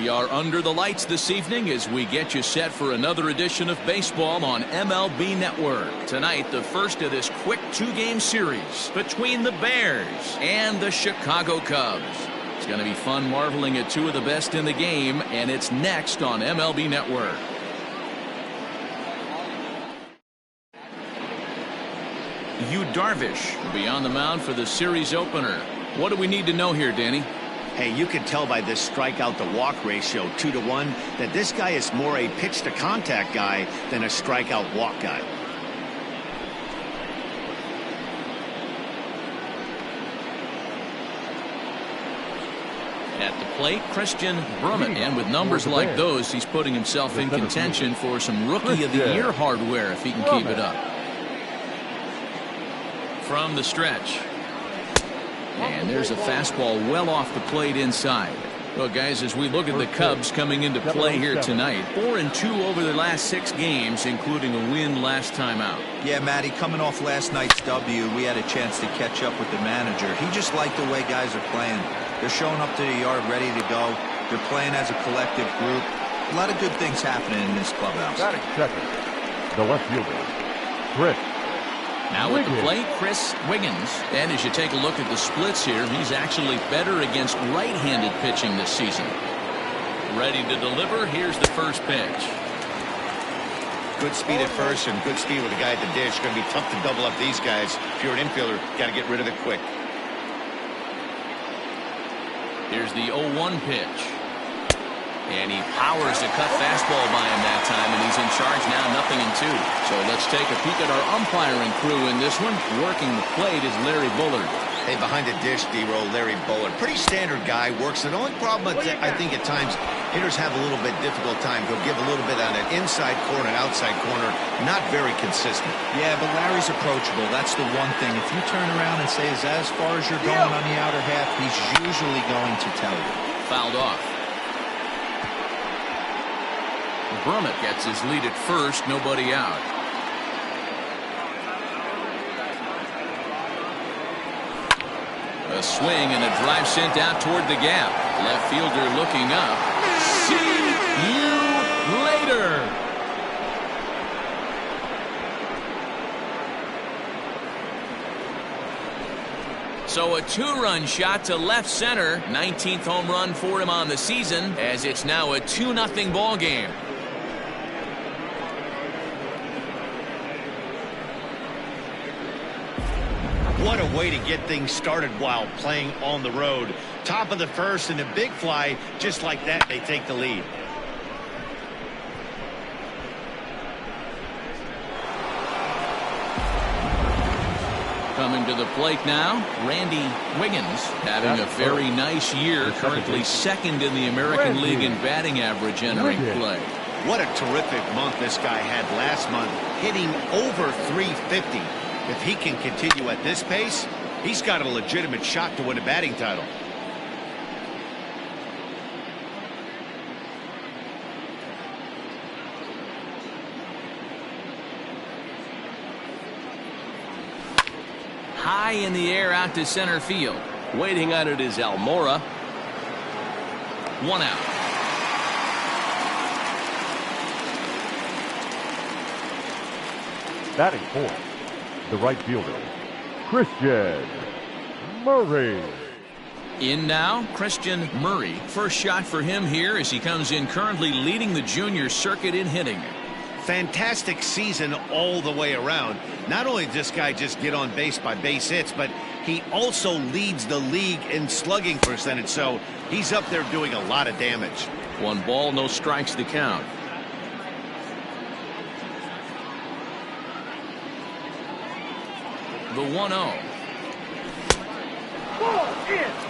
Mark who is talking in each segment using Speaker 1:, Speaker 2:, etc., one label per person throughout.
Speaker 1: We are under the lights this evening as we get you set for another edition of baseball on MLB Network. Tonight, the first of this quick two-game series between the Bears and the Chicago Cubs. It's going to be fun marveling at two of the best in the game, and it's next on MLB Network. Yu Darvish will be on the mound for the series opener. What do we need to know here, Danny?
Speaker 2: Hey, you can tell by this strikeout to walk ratio 2-to-1 that this guy is more a pitch to contact guy than a strikeout walk guy.
Speaker 1: At the plate, Christian Brummett, and with numbers like those, he's putting himself in contention for some Rookie of the Year hardware if he can keep it up. From the stretch. And there's a fastball well off the plate inside. Well, guys, as we look at the Cubs coming into play here tonight, 4-2 over their last 6 games, including a win last time out.
Speaker 3: Yeah, Matty, coming off last night's W, we had a chance to catch up with the manager. He just liked the way guys are playing. They're showing up to the yard ready to go. They're playing as a collective group. A lot of good things happening in this clubhouse.
Speaker 4: Batting second, the left fielder, Chris.
Speaker 1: Now at the plate, Chris Wiggins. And as you take a look at the splits here, he's actually better against right-handed pitching this season. Ready to deliver. Here's the first pitch.
Speaker 2: Good speed at first and good speed with the guy at the dish. Going to be tough to double up these guys. If you're an infielder, got to get rid of it quick.
Speaker 1: Here's the 0-1 pitch. And he powers a cut fastball by him that time, and he's in charge now, 0-2. So let's take a peek at our umpiring crew in this one. Working the plate is Larry Bullard.
Speaker 2: Hey, behind the dish, D-roll, Larry Bullard. Pretty standard guy, works it. The only problem, I think at times, hitters have a little bit difficult time. He'll give a little bit on an inside corner, an outside corner. Not very consistent.
Speaker 3: Yeah, but Larry's approachable. That's the one thing. If you turn around and say, as far as you're going on the outer half, he's usually going to tell you.
Speaker 1: Fouled off. Brummett gets his lead at first, nobody out. A swing and a drive sent out toward the gap. Left fielder looking up. See you later. So a 2-run shot to left center. 19th home run for him on the season, as it's now a 2-0 ball game.
Speaker 2: What a way to get things started while playing on the road. Top of the first and a big fly. Just like that, they take the lead.
Speaker 1: Coming to the plate now, Randy Wiggins, having a very nice year, currently second in the American League in batting average entering play.
Speaker 2: What a terrific month this guy had last month, hitting over 350. If he can continue at this pace, he's got a legitimate shot to win a batting title.
Speaker 1: High in the air out to center field. Waiting on it is Almora. 1 out.
Speaker 4: Batting fourth, the right fielder, Christian Murray.
Speaker 1: In now, Christian Murray. First shot for him here as he comes in currently leading the junior circuit in hitting.
Speaker 2: Fantastic season all the way around. Not only does this guy just get on base by base hits, but he also leads the league in slugging percentage. So he's up there doing a lot of damage.
Speaker 1: 1 ball, no strikes to count. The 1-0.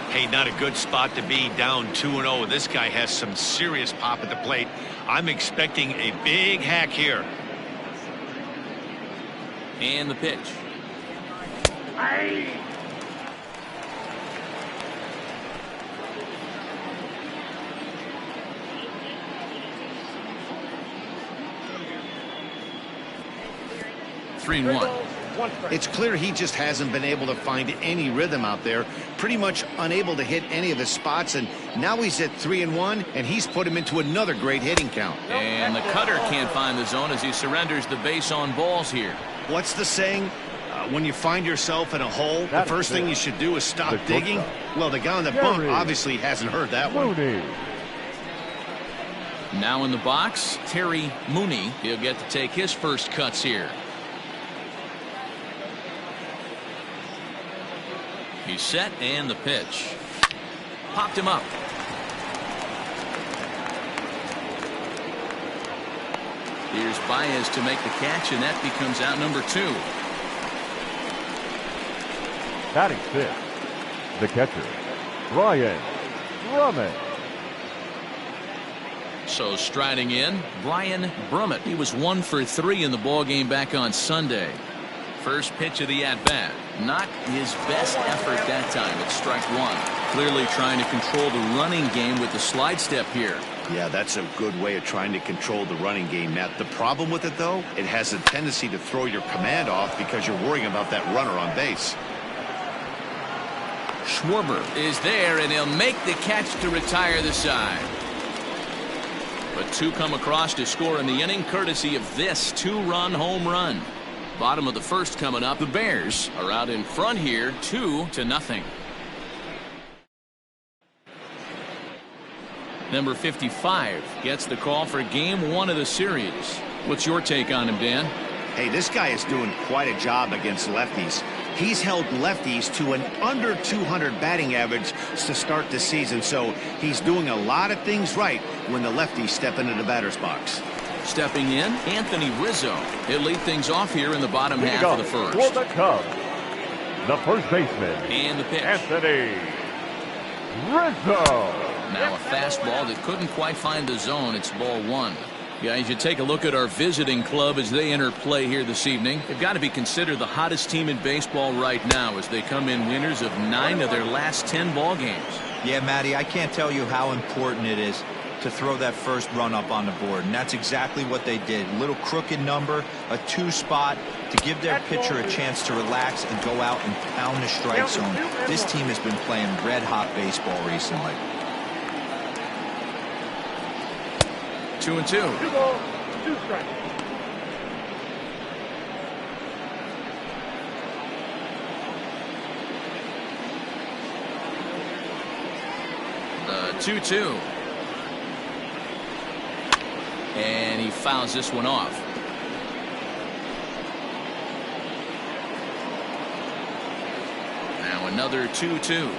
Speaker 2: Hey, not a good spot to be, down 2-0. This guy has some serious pop at the plate. I'm expecting a big hack here.
Speaker 1: And the pitch.
Speaker 4: Aye.
Speaker 1: 3-1.
Speaker 2: It's clear he just hasn't been able to find any rhythm out there, pretty much unable to hit any of his spots, and now he's at 3-1, and he's put him into another great hitting count.
Speaker 1: And the cutter can't find the zone as he surrenders the base on balls here.
Speaker 2: What's the saying? When you find yourself in a hole, the first thing you should do is stop digging. Well, the guy on the bump obviously hasn't heard that one.
Speaker 1: Now in the box, Terry Mooney. He'll get to take his first cuts here. He's set, and the pitch. Popped him up. Here's Baez to make the catch, and that becomes out number 2.
Speaker 4: Batting fifth, the catcher, Brian Brummett.
Speaker 1: So striding in, Brian Brummett. He was 1 for 3 in the ballgame back on Sunday. First pitch of the at-bat. Not his best effort that time. It's strike 1. Clearly trying to control the running game with the slide step here.
Speaker 2: Yeah, that's a good way of trying to control the running game, Matt. The problem with it, though, it has a tendency to throw your command off because you're worrying about that runner on base.
Speaker 1: Schwarber is there, and he'll make the catch to retire the side. But 2 come across to score in the inning, courtesy of this 2-run home run. Bottom of the first coming up. The Bears are out in front here, 2-0. Number 55 gets the call for game 1 of the series. What's your take on him, Dan?
Speaker 2: Hey, this guy is doing quite a job against lefties. He's held lefties to an under 200 batting average to start the season, so he's doing a lot of things right when the lefties step into the batter's box.
Speaker 1: Stepping in, Anthony Rizzo. He'll lead things off here in the bottom half of the first.
Speaker 4: For the Cubs, the first baseman,
Speaker 1: and the pitch.
Speaker 4: Anthony Rizzo.
Speaker 1: Now a fastball that couldn't quite find the zone. It's ball 1. Guys, you take a look at our visiting club as they enter play here this evening. They've got to be considered the hottest team in baseball right now as they come in winners of 9 of their last 10 ball games.
Speaker 3: Yeah, Matty, I can't tell you how important it is to throw that first run up on the board, and that's exactly what they did. A little crooked number, a 2 spot to give their pitcher a chance to relax and go out and pound the strike zone. This team has been playing red-hot baseball recently.
Speaker 1: 2-2.
Speaker 5: 2 balls, 2 strikes.
Speaker 1: The 2-2. And he fouls this one off. Now another 2-2.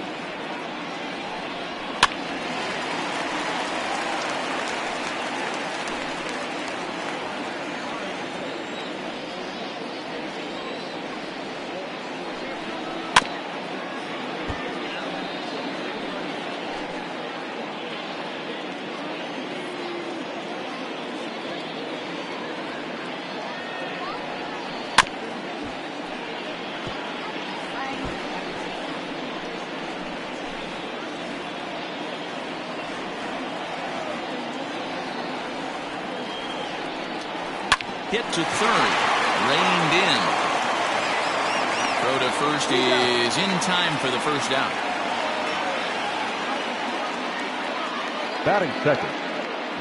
Speaker 1: Hit to third. Reined in. Throw to first is in time for the first out.
Speaker 4: Batting second,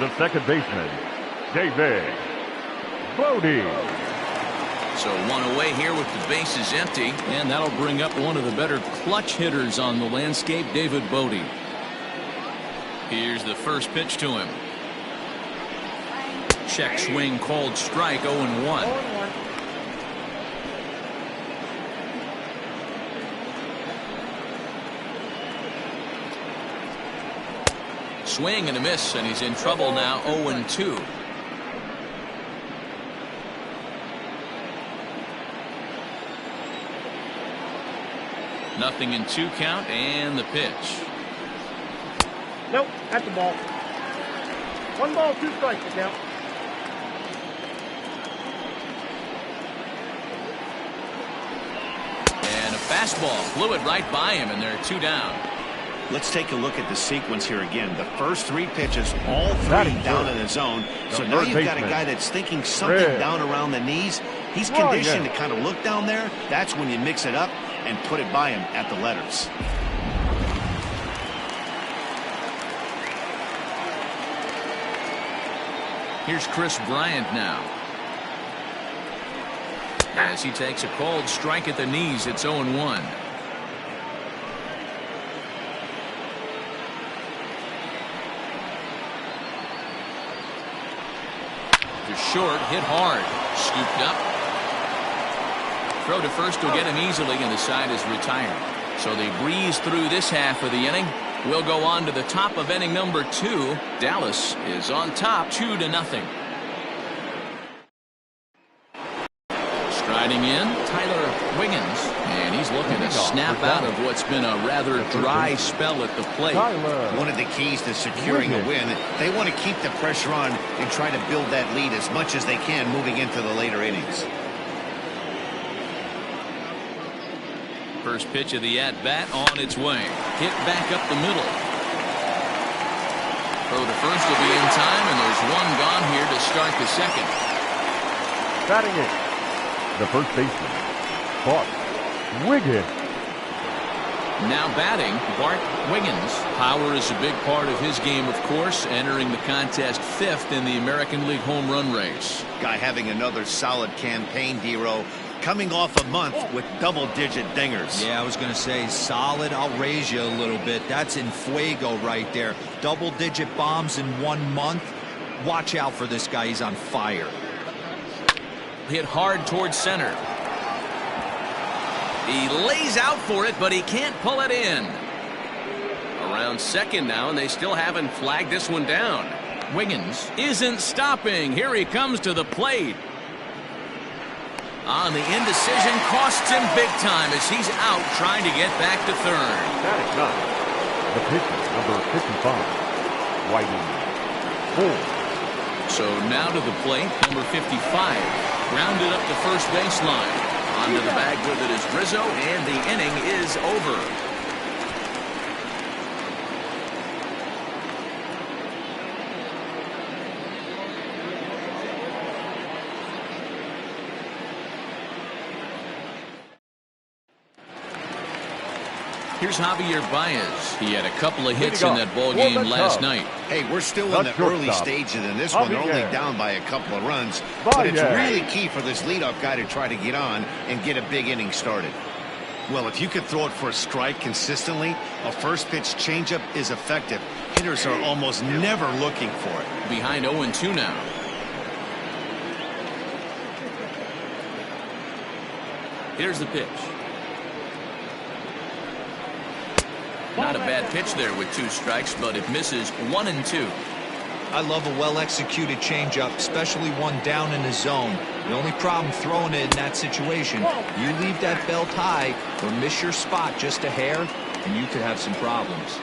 Speaker 4: the second baseman, David Bodie.
Speaker 1: So 1 away here with the bases empty, and that'll bring up one of the better clutch hitters on the landscape, David Bodie. Here's the first pitch to him. Check swing called strike. 0-1. Swing and a miss, and he's in trouble now. 0-2. Nothing in 2 count, and the pitch.
Speaker 5: Nope, that's the ball. 1 ball, 2 strikes to count.
Speaker 1: And a fastball flew it right by him, and they're 2 down.
Speaker 2: Let's take a look at the sequence here again. The first 3 pitches, all 3 down in the zone. So now you've got a guy that's thinking something down around the knees. He's conditioned to kind of look down there. That's when you mix it up and put it by him at the letters.
Speaker 1: Here's Chris Bryant now. As he takes a cold strike at the knees, it's 0-1. Short, hit hard, scooped up. Throw to first will get him easily, and the side is retired. So they breeze through this half of the inning. We'll go on to the top of inning number 2. Dallas is on top 2-0. Striding in, Tyler Wiggins, and he's looking to snap out of what's been a rather dry spell at the plate.
Speaker 2: One of the keys to securing a win, they want to keep the pressure on and try to build that lead as much as they can moving into the later innings.
Speaker 1: First pitch of the at-bat on its way. Hit back up the middle. Throw to first will be in time, and there's one gone here to start the second.
Speaker 4: Batting it, the first baseman, Bart Wiggins.
Speaker 1: Now batting, Bart Wiggins. Power is a big part of his game, of course, entering the contest 5th in the American League home run race.
Speaker 2: Guy having another solid campaign, D-Row, coming off a month with double-digit dingers.
Speaker 3: Yeah, I was going to say solid. I'll raise you a little bit. That's in fuego right there. Double-digit bombs in 1 month. Watch out for this guy. He's on fire.
Speaker 1: Hit hard towards center. He lays out for it, but he can't pull it in. Around second now, and they still haven't flagged this one down. Wiggins isn't stopping. Here he comes to the plate. On the indecision, costs him big time as he's out trying to get back to third.
Speaker 4: Batting 9, the pitcher, number 55, Whiting Ford.
Speaker 1: So now to the plate, number 55. Grounded up the first baseline. Onto the bag with it is Rizzo, and the inning is over. Here's Javier Baez. He had a couple of hits in that ball game last night.
Speaker 2: Hey, we're still in the early stages in this one. They're only down by a couple of runs. But it's really key for this leadoff guy to try to get on and get a big inning started. Well, if you could throw it for a strike consistently, a first pitch changeup is effective. Hitters are almost never looking for it.
Speaker 1: Behind 0-2 now. Here's the pitch. Not a bad pitch there with 2 strikes, but it misses 1-2.
Speaker 3: I love a well-executed changeup, especially one down in the zone. The only problem throwing it in that situation, you leave that belt high or miss your spot just a hair, and you could have some problems.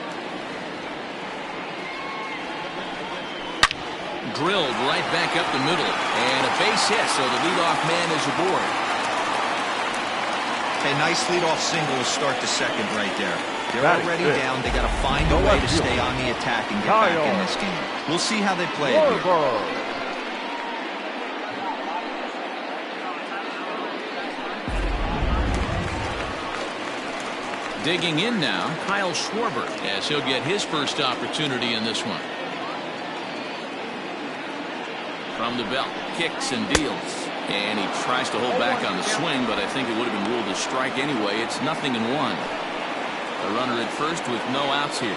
Speaker 1: Drilled right back up the middle, and a base hit, so the leadoff man is aboard.
Speaker 3: Okay, nice leadoff single to start the second right there. They're already down. They got to find a way to stay on the attack and get back in this game. We'll see how they play it here.
Speaker 1: Digging in now, Kyle Schwarber, as he'll get his first opportunity in this one. From the belt, kicks and deals. And he tries to hold back on the swing, but I think it would have been ruled a strike anyway. It's 0-1. A runner at first with no outs here.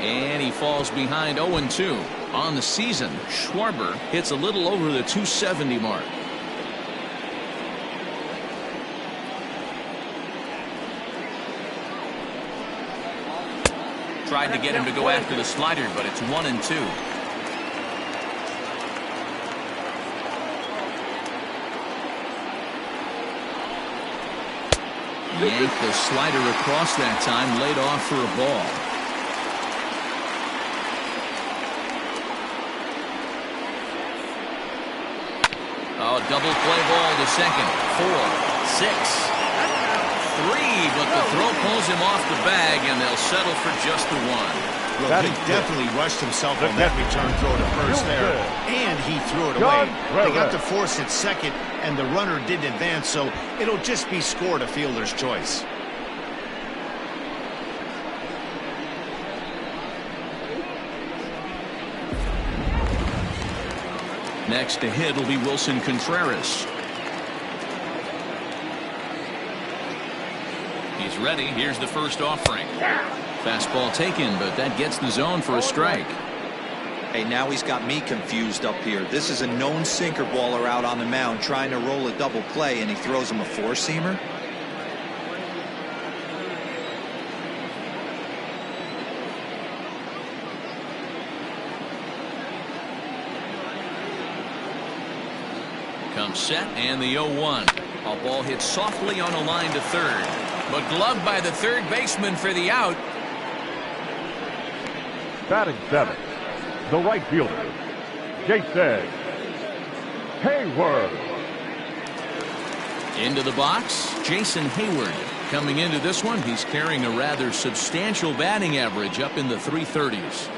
Speaker 1: And he falls behind 0-2. On the season, Schwarber hits a little over the 270 mark. Tried to get him to go after the slider, but it's 1-2. Yanked the slider across that time, laid off for a ball. Oh, double play ball to second. 4, 6, 3, but the throw pulls him off the bag, and they'll settle for just the 1.
Speaker 2: Well,
Speaker 4: Batting
Speaker 2: he definitely rushed himself
Speaker 4: The
Speaker 2: on that
Speaker 4: catcher.
Speaker 2: return throw to first there, and he threw it
Speaker 4: John
Speaker 2: away. They got
Speaker 4: Rivera.
Speaker 2: to force it second, and the runner didn't advance, so it'll just be scored a fielder's choice.
Speaker 1: Next to hit will be Wilson Contreras. He's ready. Here's the first offering. Fastball taken, but that gets the zone for a strike.
Speaker 3: Hey, now he's got me confused up here. This is a known sinker baller out on the mound trying to roll a double play, and he throws him a four-seamer.
Speaker 1: Comes set and the 0-1. A ball hit softly on a line to third, but gloved by the third baseman for the out.
Speaker 4: Batting seventh, the right fielder, Jason Hayward.
Speaker 1: Into the box, Jason Hayward. Coming into this one, he's carrying a rather substantial batting average up in the 330s.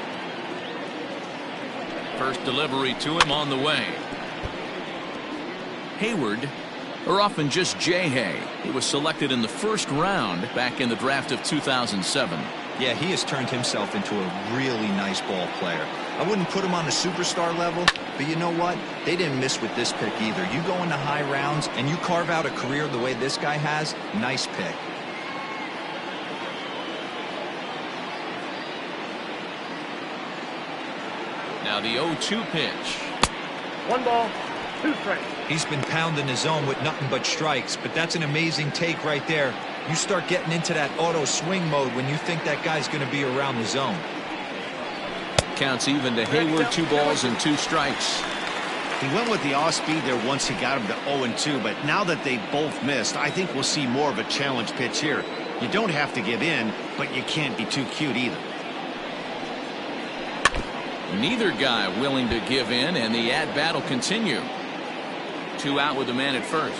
Speaker 1: First delivery to him on the way. Hayward, or often just J-Hay. He was selected in the first round back in the draft of 2007.
Speaker 3: Yeah, he has turned himself into a really nice ball player. I wouldn't put him on a superstar level, but you know what? They didn't miss with this pick either. You go into high rounds and you carve out a career the way this guy has, nice pick.
Speaker 1: Now the 0-2 pitch.
Speaker 5: 1 ball, 2 strikes.
Speaker 3: He's been pounding his zone with nothing but strikes, but that's an amazing take right there. You start getting into that auto swing mode when you think that guy's going to be around the zone.
Speaker 1: Counts even to Hayward, 2 balls and 2 strikes.
Speaker 2: He went with the off speed there once he got him to 0-2, but now that they both missed, I think we'll see more of a challenge pitch here. You don't have to give in, but you can't be too cute either.
Speaker 1: Neither guy willing to give in, and the at-bat will continue. 2 out with the man at first.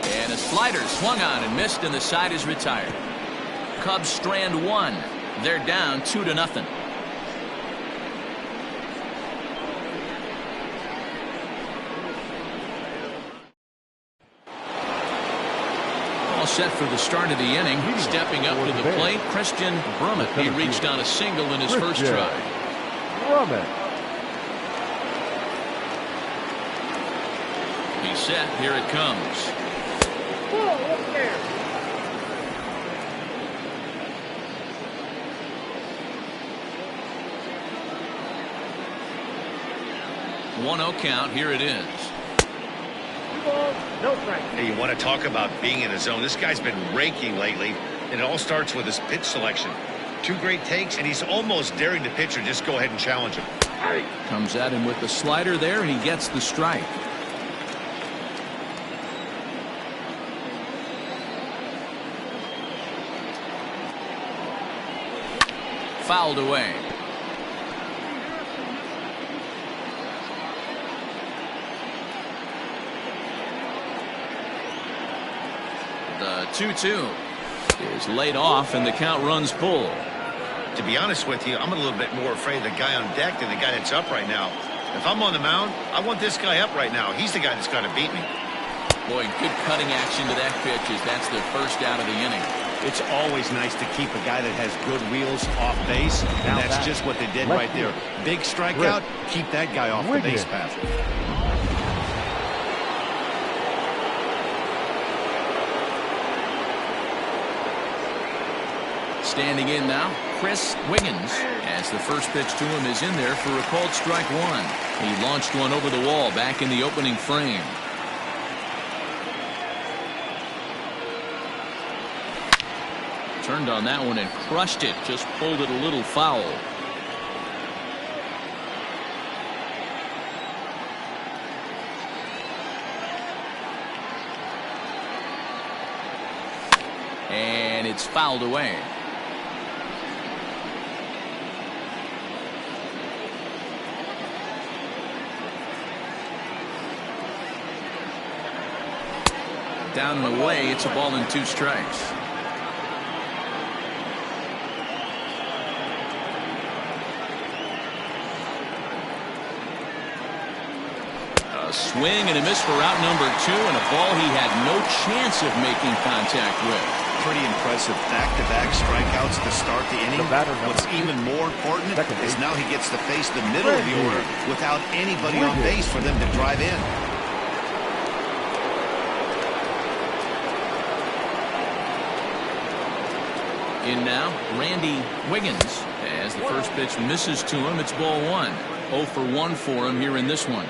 Speaker 1: And a slider swung on and missed, and the side is retired. Cubs strand 1. They're down 2-0. All set for the start of the inning. Stepping up to the plate, Christian Brummett. He reached on a single in his first try. He's set. Here it comes.
Speaker 5: Whoa, up there.
Speaker 1: One 0 count. Here it is.
Speaker 5: 2 balls, no strikes.
Speaker 2: Hey, you want to talk about being in a zone? This guy's been raking lately, and it all starts with his pitch selection. 2 great takes, and he's almost daring the pitcher just go ahead and challenge him.
Speaker 1: Comes at him with the slider there, and he gets the strike. Fouled away. The 2-2 is laid off, and the count runs full.
Speaker 2: To be honest with you, I'm a little bit more afraid of the guy on deck than the guy that's up right now. If I'm on the mound, I want this guy up right now. He's the guy that's got to beat me.
Speaker 1: Boy, good cutting action to that pitch as that's the first out of the inning.
Speaker 2: It's always nice to keep a guy that has good wheels off base, and that's just what they did right there. Big strikeout, keep that guy off the base path.
Speaker 1: Standing in now, Chris Wiggins, as the first pitch to him is in there for a called strike 1. He launched one over the wall back in the opening frame. Turned on that one and crushed it, just pulled it a little foul. And it's fouled away. Down and away, it's a ball and 2 strikes. swing and a miss for out number 2, and a ball he had no chance of making contact with.
Speaker 2: Pretty impressive back-to-back strikeouts to start the inning. What's even more important is now he gets to face the middle of the order without anybody on base for them to drive in.
Speaker 1: In now, Randy Wiggins. As the first pitch misses to him, it's ball 1. 0 for 1 for him here in this one.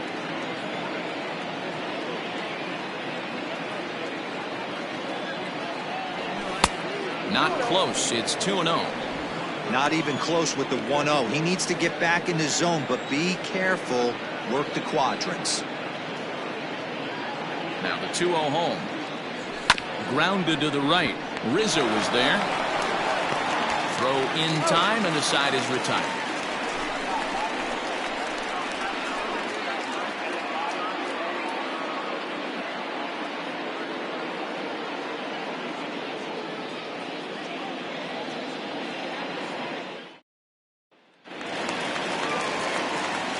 Speaker 1: Not close. It's 2-0.
Speaker 3: Not even close with the 1-0. He needs to get back in the zone, but be careful. Work the quadrants.
Speaker 1: Now the 2-0 home. Grounded to the right. Rizzo is there. Throw in time, and the side is retired.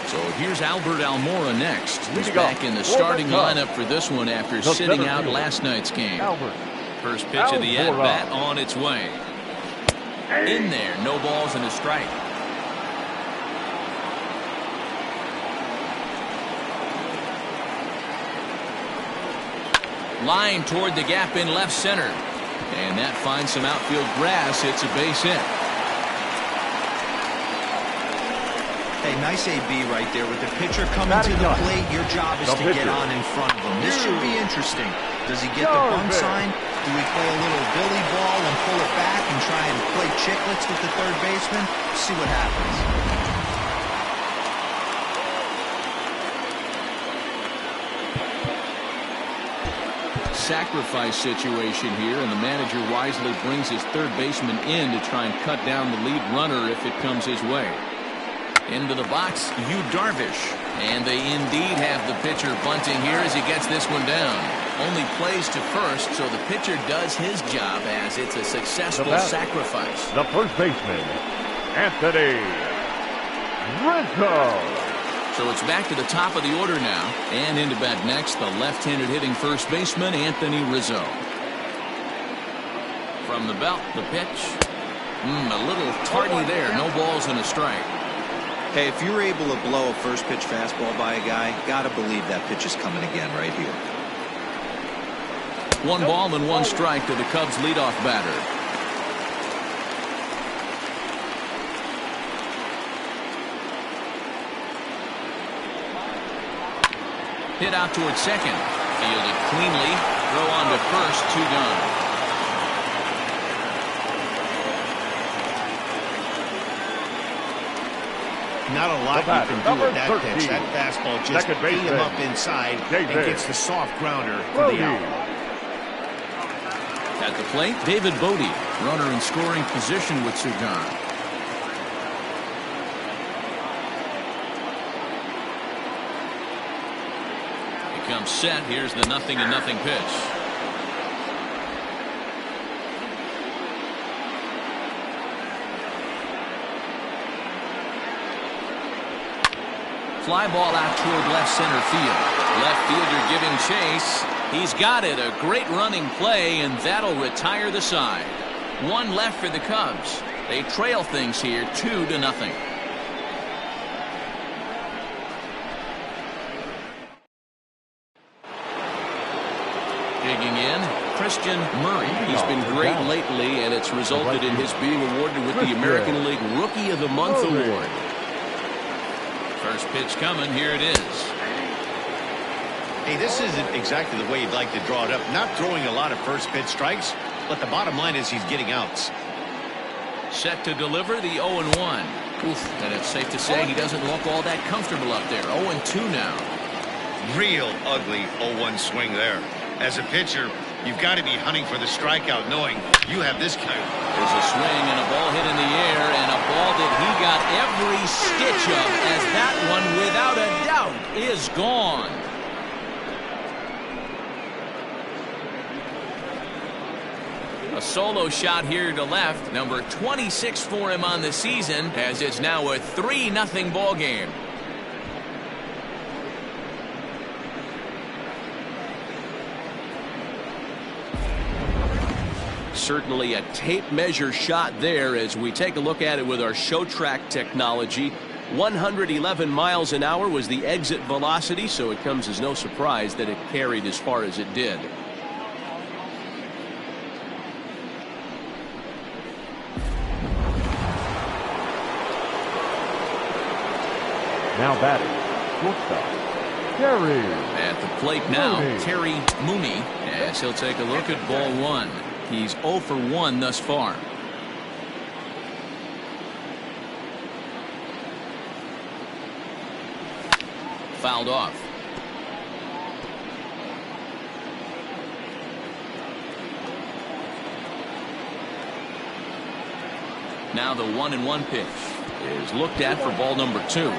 Speaker 1: So here's Albert Almora next. He's back in the starting lineup for this one after sitting out last night's game. First pitch of the at-bat on its way. In there, no balls and a strike. Line toward the gap in left center. And that finds some outfield grass. It's a base hit.
Speaker 3: Hey, nice AB right there with the pitcher coming to the plate. Your job is to get on in front of him. This should be interesting. Does he get the bunt sign? Do we play a little Billy ball and pull it back and try and play chicklets with the third baseman? See what happens.
Speaker 1: Sacrifice situation here, and the manager wisely brings his third baseman in to try and cut down the lead runner if it comes his way. Into the box, Yu Darvish. And they indeed have the pitcher bunting here as he gets this one down. Only plays to first, so the pitcher does his job as it's a successful sacrifice.
Speaker 4: The first baseman, Anthony Rizzo.
Speaker 1: So it's back to the top of the order now. And into bat next, the left-handed hitting first baseman, Anthony Rizzo. From the belt, the pitch. A little tardy there. No balls and a strike.
Speaker 3: Hey, if you're able to blow a first pitch fastball by a guy, gotta believe that pitch is coming again right here.
Speaker 1: 1 ball and 1 strike to the Cubs leadoff batter. Hit out towards second. Fielded cleanly. Throw on to first. 2 gone.
Speaker 2: Not a lot you can do with that pitch. That fastball just ate him up inside and gets the soft grounder for the out.
Speaker 1: At the plate, David Bodie, runner in scoring position with Cigar. He comes set. Here's the 0-0 pitch. Fly ball out toward left center field. Left fielder giving chase. He's got it. A great running play, and that'll retire the side. 1 left for the Cubs. They trail things here 2-0. Digging in, Christian Murray. He's been great lately, and it's resulted in his being awarded with the American League Rookie of the Month award. First pitch coming. Here it is.
Speaker 2: Hey, this isn't exactly the way you'd like to draw it up. Not throwing a lot of first pitch strikes, but the bottom line is he's getting outs.
Speaker 1: Set to deliver the 0-1. And it's safe to say he doesn't look all that comfortable up there. 0-2 now.
Speaker 2: Real ugly 0-1 swing there. As a pitcher, you've got to be hunting for the strikeout, knowing you have this kind.
Speaker 1: There's a swing and a ball hit in the air, and a ball that he got every stitch of, as that one, without a doubt, is gone. A solo shot here to left, number 26 for him on the season, as it's now a 3-0 ball game. Certainly a tape measure shot there as we take a look at it with our show track technology. 111 miles an hour was the exit velocity, so it comes as no surprise that it carried as far as it did.
Speaker 4: Now batting, shortstop, Terry.
Speaker 1: At the plate now,
Speaker 4: Mooney.
Speaker 1: Terry Mooney, as he'll take a look at ball one. He's 0 for 1 thus far. Fouled off. Now the 1-1 pitch is looked at for ball number 2.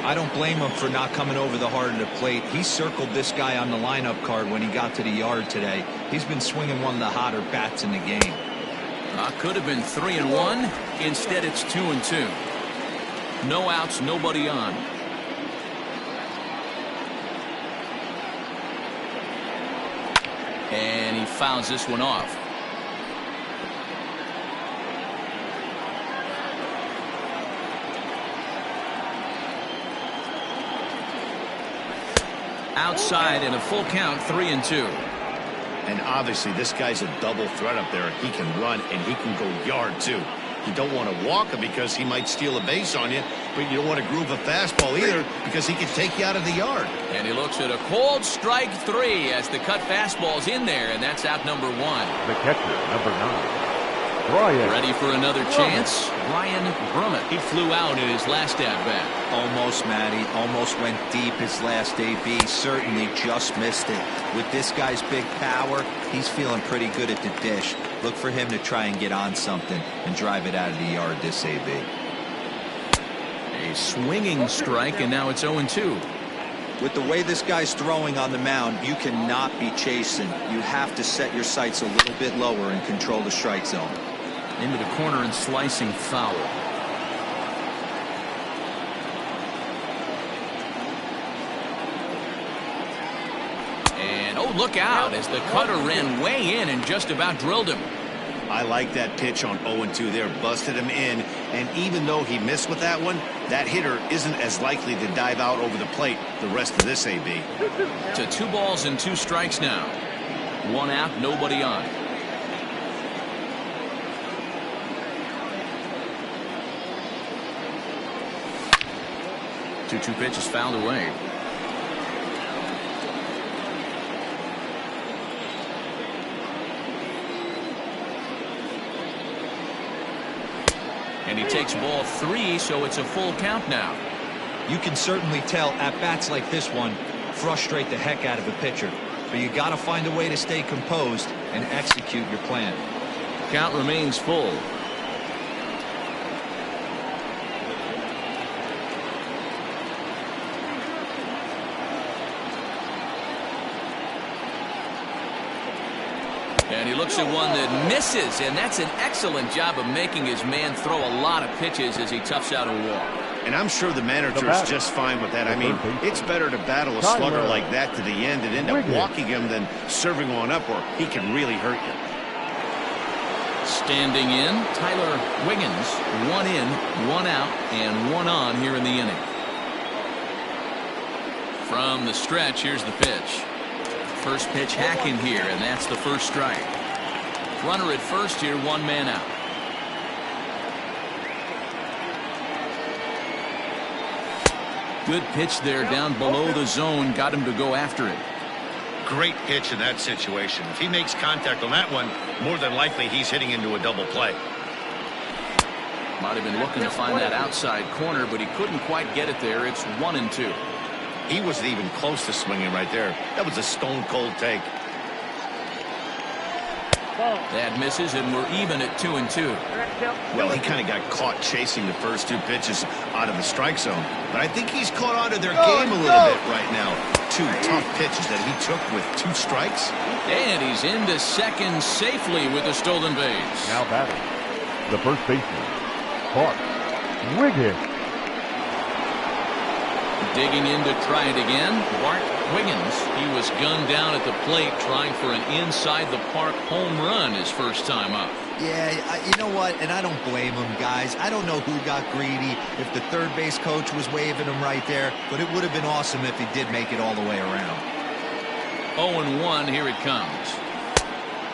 Speaker 3: I don't blame him for not coming over the heart of the plate. He circled this guy on the lineup card when he got to the yard today. He's been swinging one of the hotter bats in the game.
Speaker 1: Could have been 3-1. Instead, it's 2-2. No outs, nobody on. And he fouls this one off. Outside in a full count, 3-2.
Speaker 2: And obviously this guy's a double threat up there. He can run and he can go yard too. You don't want to walk him because he might steal a base on you, but you don't want to groove a fastball either because he can take you out of the yard.
Speaker 1: And he looks at a cold strike 3 as the cut fastball's in there, and that's out number 1.
Speaker 4: The catcher, number 9, Brian.
Speaker 1: Ready for another chance? Ryan Brummett. He flew out in his last at-bat.
Speaker 3: Almost, Matty. Almost went deep his last AB. Certainly just missed it. With this guy's big power, he's feeling pretty good at the dish. Look for him to try and get on something and drive it out of the yard this AB.
Speaker 1: A swinging strike, and now it's 0-2.
Speaker 3: With the way this guy's throwing on the mound, you cannot be chasing. You have to set your sights a little bit lower and control the strike zone.
Speaker 1: Into the corner and slicing foul. And oh, look out as the cutter ran way in and just about drilled him.
Speaker 2: I like that pitch on 0-2 there. Busted him in, and even though he missed with that one, that hitter isn't as likely to dive out over the plate the rest of this AB.
Speaker 1: To 2 balls and 2 strikes now. 1 out, nobody on. 2-2 pitch is fouled away. And he takes ball 3, so it's a full count now.
Speaker 3: You can certainly tell at-bats like this one frustrate the heck out of a pitcher. But you got to find a way to stay composed and execute your plan.
Speaker 1: Count remains full. And he looks at one that misses, and that's an excellent job of making his man throw a lot of pitches as he toughs out a walk.
Speaker 2: And I'm sure the manager's just fine with that. I mean, it's better to battle a slugger like that to the end and end up walking him than serving one up, or he can really hurt you.
Speaker 1: Standing in, Tyler Wiggins. 1 in, 1 out, and 1 on here in the inning. From the stretch, here's the pitch. First pitch hacking here, and that's the first strike. Runner at first here, 1 man out. Good pitch there down below the zone, got him to go after it.
Speaker 2: Great pitch in that situation. If he makes contact on that one, more than likely he's hitting into a double play.
Speaker 1: Might have been looking to find that outside corner, but he couldn't quite get it there. It's 1-2.
Speaker 2: He wasn't even close to swinging right there. That was a stone-cold take.
Speaker 1: That misses, and we're even at 2-2.
Speaker 2: Well, he kind of got caught chasing the first 2 pitches out of the strike zone. But I think he's caught on to their game a little bit right now. 2 tough pitches that he took with 2 strikes.
Speaker 1: And he's into second safely with a stolen base.
Speaker 4: Now batting, the first baseman, Clark Wiggins.
Speaker 1: Digging in to try it again, Bart Wiggins. He was gunned down at the plate trying for an inside-the-park home run his first time up.
Speaker 3: Yeah, you know what? And I don't blame him, guys. I don't know who got greedy, if the third base coach was waving him right there, but it would have been awesome if he did make it all the way around.
Speaker 1: 0-1, here it comes.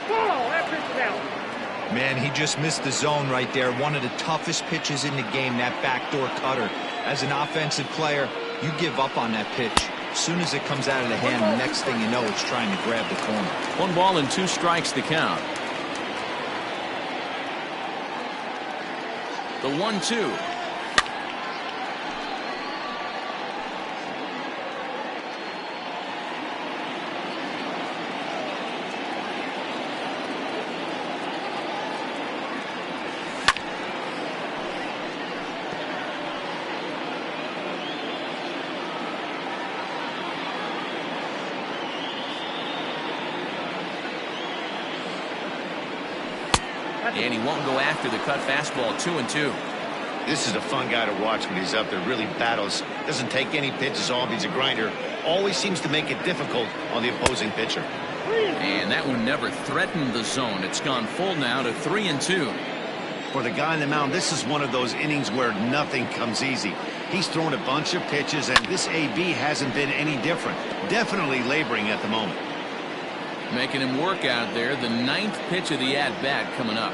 Speaker 5: Whoa, that pitch is out.
Speaker 3: Man, he just missed the zone right there. One of the toughest pitches in the game, that backdoor cutter. As an offensive player, you give up on that pitch. As soon as it comes out of the hand, the next thing you know, it's trying to grab the corner.
Speaker 1: 1 ball and 2 strikes the count. The 1-2. And he won't go after the cut fastball. 2-2.
Speaker 2: This is a fun guy to watch when he's up there. Really battles. Doesn't take any pitches off. He's a grinder. Always seems to make it difficult on the opposing pitcher.
Speaker 1: And that one never threatened the zone. It's gone full now to 3-2.
Speaker 2: For the guy on the mound, this is one of those innings where nothing comes easy. He's thrown a bunch of pitches, and this AB hasn't been any different. Definitely laboring at the moment.
Speaker 1: Making him work out there. The 9th pitch of the at-bat coming up.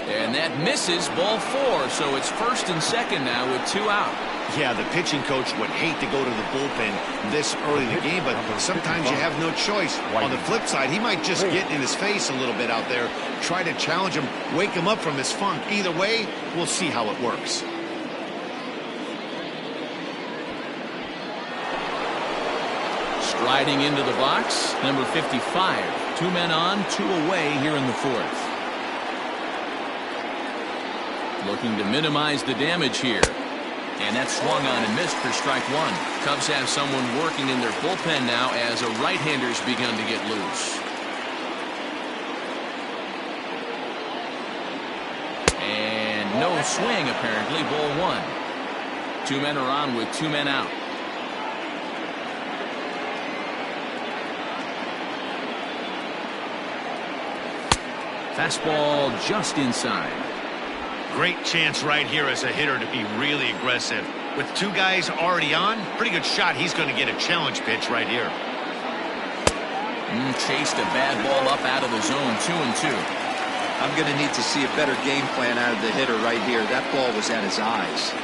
Speaker 1: And that misses, ball 4. So it's 1st and 2nd now with 2 out.
Speaker 2: Yeah, the pitching coach would hate to go to the bullpen this early in the game, but sometimes you have no choice. On the flip side, he might just get in his face a little bit out there, try to challenge him, wake him up from his funk. Either way, we'll see how it works.
Speaker 1: Striding into the box, number 55. 2 men on, 2 away here in the 4th. Looking to minimize the damage here. And that's swung on and missed for strike 1. Cubs have someone working in their bullpen now as a right-hander's begun to get loose. And no swing, apparently. Ball 1. 2 men are on with 2 men out. Fastball just inside.
Speaker 2: Great chance right here as a hitter to be really aggressive. With 2 guys already on, pretty good shot. He's going to get a challenge pitch right here.
Speaker 1: Chased a bad ball up out of the zone. 2-2.
Speaker 3: I'm going to need to see a better game plan out of the hitter right here. That ball was at his eyes.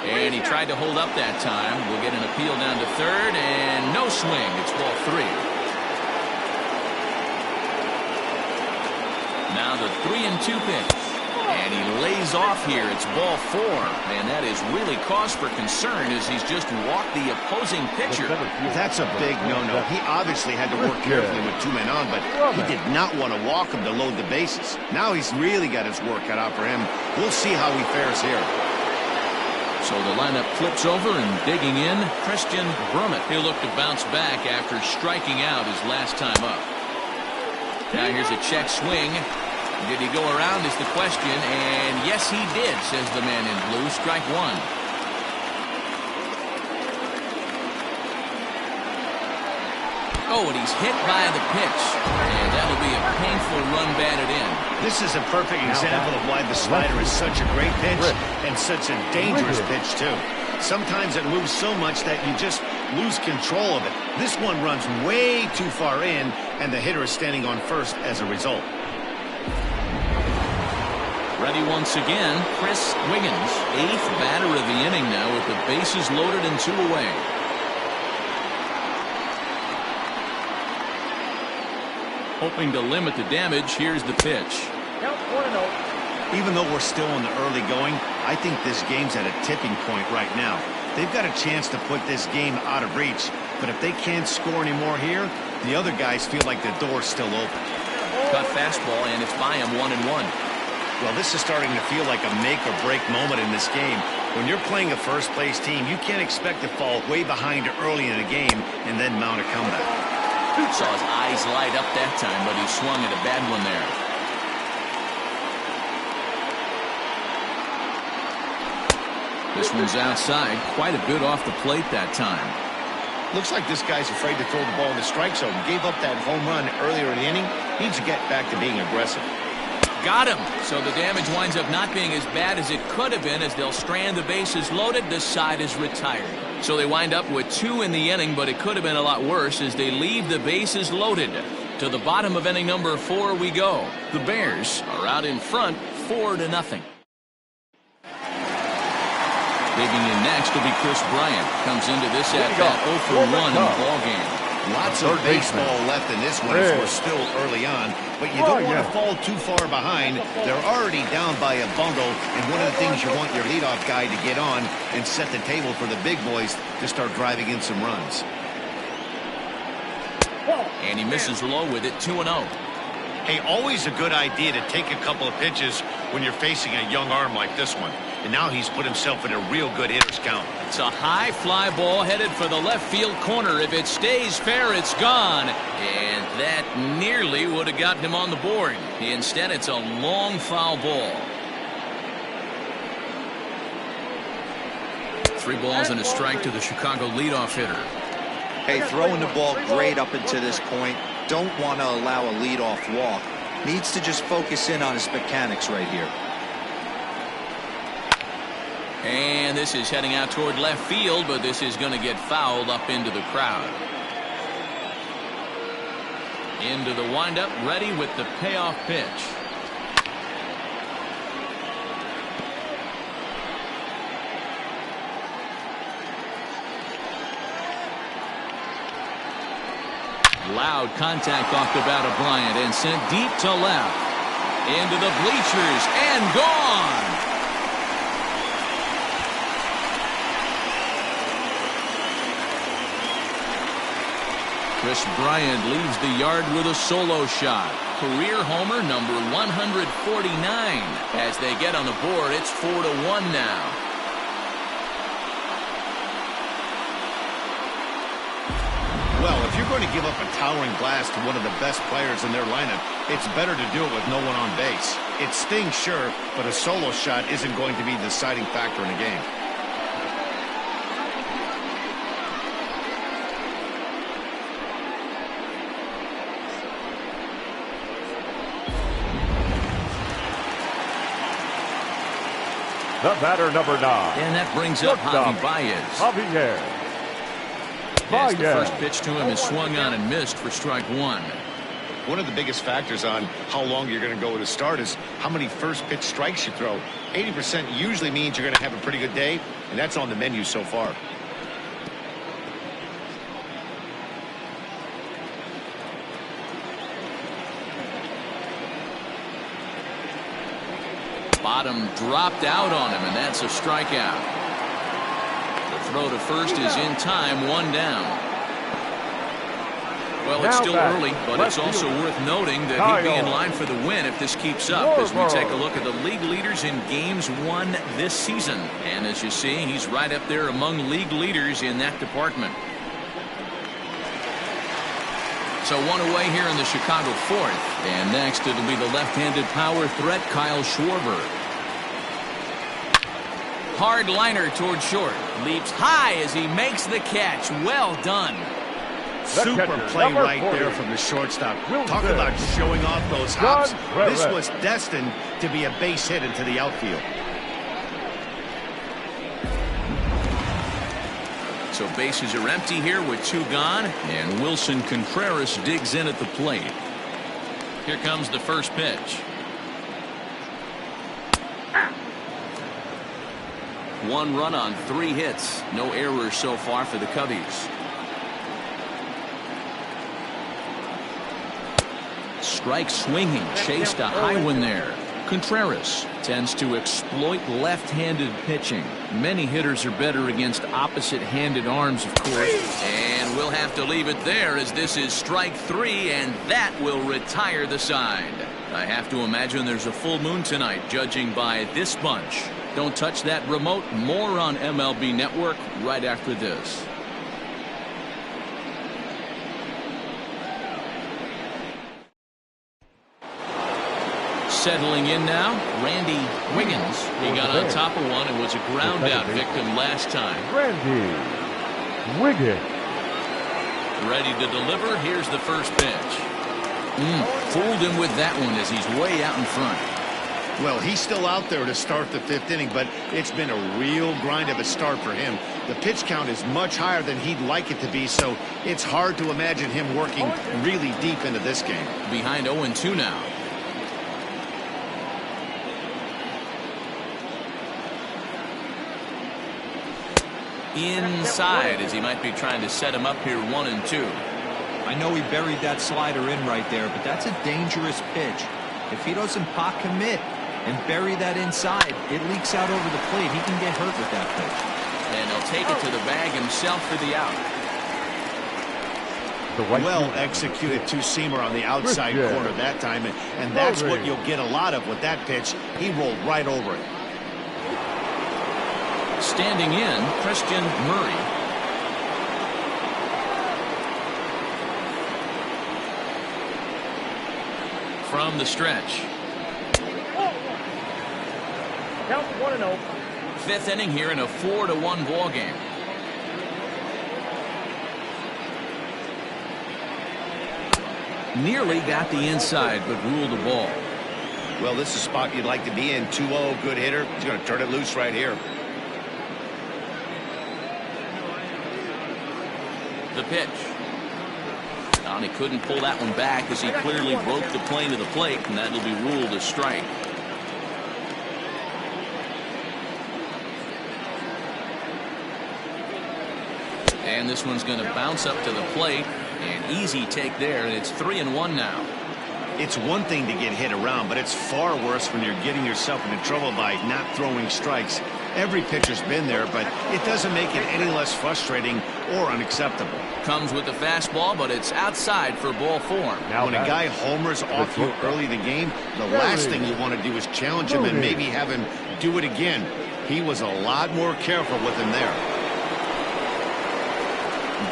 Speaker 1: And he tried to hold up that time. We'll get an appeal down to 3rd, and no swing. It's ball 3. Now the 3-2 pitch. And he lays off here. It's ball 4. And that is really cause for concern as he's just walked the opposing pitcher.
Speaker 2: That's a big no-no. He obviously had to work carefully with 2 men on, but he did not want to walk him to load the bases. Now he's really got his work cut out for him. We'll see how he fares here.
Speaker 1: So the lineup flips over, and digging in, Christian Brummett. He'll look to bounce back after striking out his last time up. Now here's a check swing. Did he go around is the question, and yes he did, says the man in blue. Strike 1. Oh, and he's hit by the pitch, and that'll be a painful run batted in.
Speaker 2: This is a perfect example of why the slider is such a great pitch and such a dangerous pitch too. Sometimes it moves so much that you just lose control of it. This one runs way too far in, and the hitter is standing on first as a result.
Speaker 1: Ready once again, Chris Wiggins, 8th batter of the inning now with the bases loaded and 2 away. Hoping to limit the damage, here's the pitch.
Speaker 5: Count 1-0.
Speaker 2: Even though we're still in the early going, I think this game's at a tipping point right now. They've got a chance to put this game out of reach, but if they can't score any more here, the other guys feel like the door's still open.
Speaker 1: Cut fastball, and it's by him 1-1.
Speaker 2: Well, this is starting to feel like a make-or-break moment in this game. When you're playing a first-place team, you can't expect to fall way behind early in the game and then mount a comeback.
Speaker 1: Saw his eyes light up that time, but he swung at a bad one there. This one's outside, quite a bit off the plate that time.
Speaker 2: Looks like this guy's afraid to throw the ball in the strike zone. Gave up that home run earlier in the inning. Needs to get back to being aggressive.
Speaker 1: Got him. So the damage winds up not being as bad as it could have been, as they'll strand the bases loaded. This side is retired. So they wind up with 2 in the inning, but it could have been a lot worse as they leave the bases loaded. To the bottom of inning number 4 we go. The Bears are out in front 4-0. Digging in next will be Chris Bryant. Comes into this at bat 0 for 1 in the ball game.
Speaker 2: Lots of baseball left in this one as we're still early on, but you don't want to fall too far behind. They're already down by a bundle, and one of the things you want your leadoff guy to get on and set the table for the big boys to start driving in some runs.
Speaker 1: And he misses low with it, 2-0.
Speaker 2: Hey, always a good idea to take a couple of pitches when you're facing a young arm like this one. And now he's put himself in a real good hitter's count.
Speaker 1: It's a high fly ball headed for the left field corner. If it stays fair, it's gone. And that nearly would have gotten him on the board. Instead, it's a long foul ball. 3 balls and a strike to the Chicago leadoff hitter.
Speaker 3: Hey, throwing the ball great up until this point. Don't want to allow a leadoff walk. Needs to just focus in on his mechanics right here.
Speaker 1: And this is heading out toward left field, but this is going to get fouled up into the crowd. Into the windup, ready with the payoff pitch. Loud contact off the bat of Bryant and sent deep to left. Into the bleachers and gone. Chris Bryant leaves the yard with a solo shot. Career homer number 149. As they get on the board, it's 4-1 now.
Speaker 2: Well, if you're going to give up a towering blast to one of the best players in their lineup, it's better to do it with no one on base. It stings, sure, but a solo shot isn't going to be the deciding factor in a game.
Speaker 4: The batter, number 9.
Speaker 1: And that brings up Javi Baez.
Speaker 4: Javier.
Speaker 1: As the first pitch to him is swung on and missed for strike 1.
Speaker 2: One of the biggest factors on how long you're going to go with a start is how many first pitch strikes you throw. 80% usually means you're going to have a pretty good day, and that's on the menu so far.
Speaker 1: Bottom dropped out on him, and that's a strikeout. The throw to first is in time, 1 down. Well, it's still early, but it's also worth noting that he'd be in line for the win if this keeps up as we take a look at the league leaders in games won this season. And as you see, he's right up there among league leaders in that department. So 1 away here in the Chicago 4th. And next it'll be the left-handed power threat, Kyle Schwarber. Hard liner toward short. Leaps high as he makes the catch. Well done.
Speaker 2: Super play right there from the shortstop. Talk about showing off those hops. This was destined to be a base hit into the outfield.
Speaker 1: So bases are empty here with 2 gone, and Wilson Contreras digs in at the plate. Here comes the first pitch. 1 run on 3 hits. No errors so far for the Cubbies. Strike swinging, chased a high one there. Contreras tends to exploit left-handed pitching. Many hitters are better against opposite-handed arms, of course. And we'll have to leave it there as this is strike 3, and that will retire the side. I have to imagine there's a full moon tonight, judging by this bunch. Don't touch that remote. More on MLB Network right after this. Settling in now, Randy Wiggins. He got on top of one and was a ground out victim last time.
Speaker 4: Randy Wiggins.
Speaker 1: Ready to deliver. Here's the first pitch. Fooled him with that one as he's way out in front.
Speaker 2: Well, he's still out there to start the 5th inning, but it's been a real grind of a start for him. The pitch count is much higher than he'd like it to be, so it's hard to imagine him working really deep into this game.
Speaker 1: Behind 0-2 now. Inside as he might be trying to set him up here 1-2.
Speaker 3: I know he buried that slider in right there, but that's a dangerous pitch. If he doesn't pot commit and bury that inside, it leaks out over the plate. He can get hurt with that pitch.
Speaker 1: And he'll take it to the bag himself for the out.
Speaker 2: Well executed two-seamer on the outside corner that time, and that's what you'll get a lot of with that pitch. He rolled right over it.
Speaker 1: Standing in, Christian Murray. From the stretch.
Speaker 5: Count 1-0.
Speaker 1: 5th inning here in a 4-1 ball game. Nearly got the inside, but ruled the ball.
Speaker 2: Well, this is a spot you'd like to be in. 2-0, good hitter. He's going to turn it loose right here.
Speaker 1: The pitch. And he couldn't pull that one back as he clearly broke the plane of the plate, and that'll be ruled a strike. And this one's going to bounce up to the plate. An easy take there, and it's 3-1 now.
Speaker 2: It's one thing to get hit around, but it's far worse when you're getting yourself into trouble by not throwing strikes. Every pitcher's been there, but it doesn't make it any less frustrating or unacceptable.
Speaker 1: Comes with the fastball, but it's outside for ball 4.
Speaker 2: Now, when a guy homers off you early in the game, the last thing you want to do is challenge him and maybe have him do it again. He was a lot more careful with him there.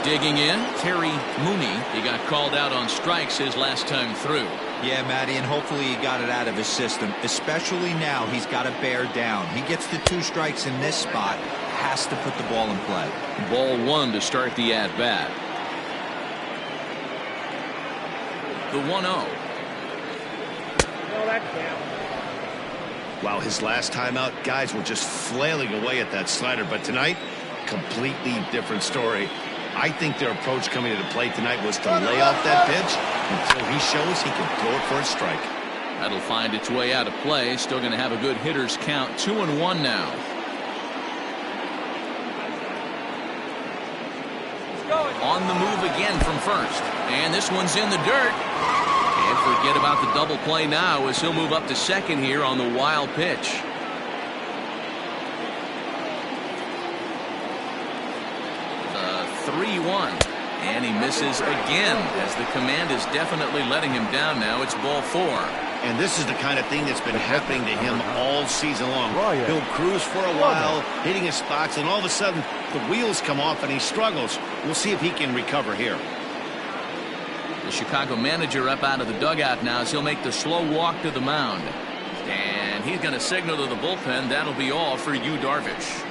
Speaker 1: Digging in, Terry Mooney. He got called out on strikes his last time through.
Speaker 3: Yeah, Matty, and hopefully he got it out of his system. Especially now, he's got to bear down. He gets the 2 strikes in this spot, has to put the ball in play.
Speaker 1: Ball 1 to start the at-bat. The 1-0.
Speaker 5: No, that's down.
Speaker 2: Wow, his last time out, guys were just flailing away at that slider, but tonight, completely different story. I think their approach coming to the plate tonight was to lay off that pitch until he shows he can throw it for a strike.
Speaker 1: That'll find its way out of play. Still going to have a good hitter's count. 2-1 now. On the move again from first. And this one's in the dirt. And forget about the double play now as he'll move up to second here on the wild pitch. The 3-1. And he misses again as the command is definitely letting him down now. It's ball 4.
Speaker 2: And this is the kind of thing that's been happening to him all season long. He'll cruise for a while, hitting his spots, and all of a sudden the wheels come off and he struggles. We'll see if he can recover here.
Speaker 1: The Chicago manager up out of the dugout now as he'll make the slow walk to the mound. And he's going to signal to the bullpen. That'll be all for Yu Darvish.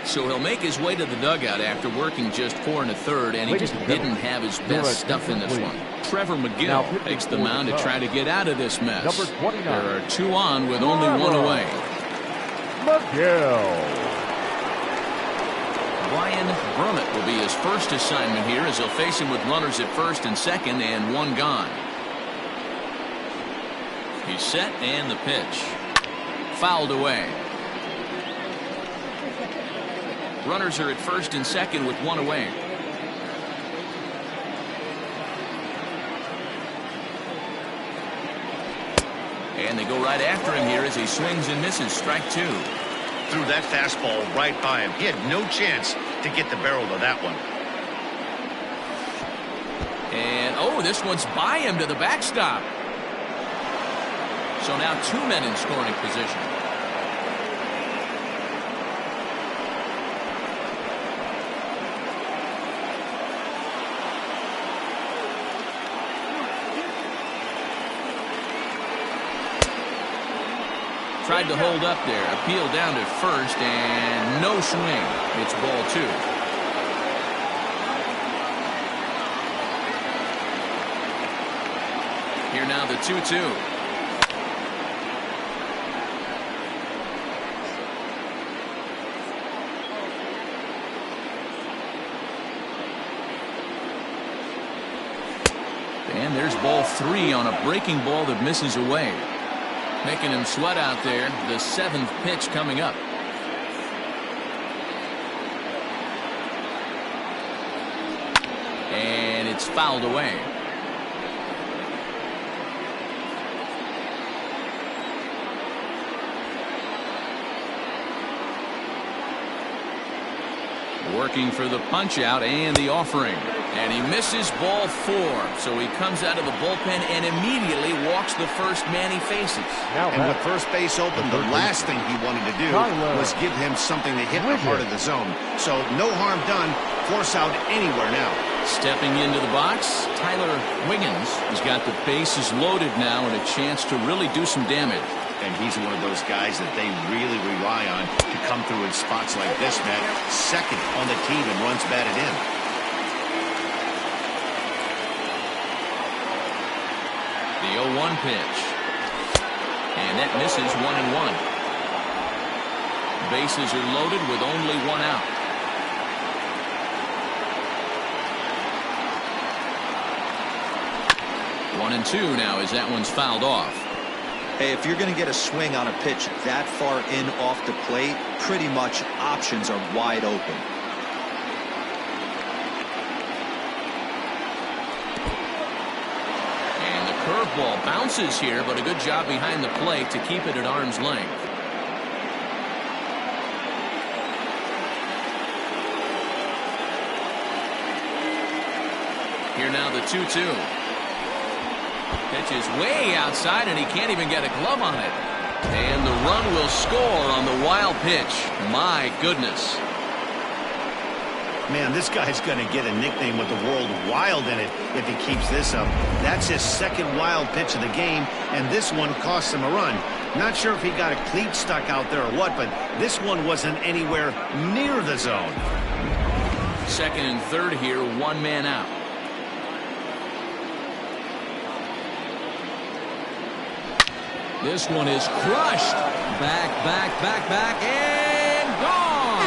Speaker 1: So he'll make his way to the dugout after working just 4 1/3, and he just didn't have his best stuff in this one. Trevor McGill takes the mound to try to get out of this mess. There are 2 on with only 1 away.
Speaker 4: McGill.
Speaker 1: Brian Brummett will be his first assignment here as he'll face him with runners at first and second and 1 gone. He's set and the pitch. Fouled away. Runners are at first and second with 1 away. And they go right after him here as he swings and misses. Strike 2.
Speaker 2: Threw that fastball right by him. He had no chance to get the barrel of that one.
Speaker 1: And, oh, this one's by him to the backstop. So now 2 men in scoring position. Tried to hold up there. Appeal down to first, and no swing. It's ball 2. Here now the 2-2. And there's ball 3 on a breaking ball that misses away. Making him sweat out there. The 7th pitch coming up. And it's fouled away. Working for the punch out and the offering. And he misses ball 4. So he comes out of the bullpen and immediately walks the first man he faces.
Speaker 2: And with first base open, the last thing he wanted to do was give him something to hit the heart of the zone. So no harm done. Force out anywhere now.
Speaker 1: Stepping into the box, Tyler Wiggins has got the bases loaded now and a chance to really do some damage.
Speaker 2: And he's one of those guys that they really rely on to come through in spots like this, man. Second on the team and runs batted in.
Speaker 1: The 0-1 pitch. And that misses 1-1. Bases are loaded with only 1 out. One and 2 now as that one's fouled off.
Speaker 3: Hey, if you're going to get a swing on a pitch that far in off the plate, pretty much options are wide open.
Speaker 1: And the curveball bounces here, but a good job behind the plate to keep it at arm's length. Here now the 2-2. Pitch is way outside, and he can't even get a glove on it. And the run will score on the wild pitch. My goodness.
Speaker 2: Man, this guy's going to get a nickname with the world wild in it if he keeps this up. That's his second wild pitch of the game, and this one costs him a run. Not sure if he got a cleat stuck out there or what, but this one wasn't anywhere near the zone.
Speaker 1: Second and third here, 1 man out. This one is crushed. Back, and gone.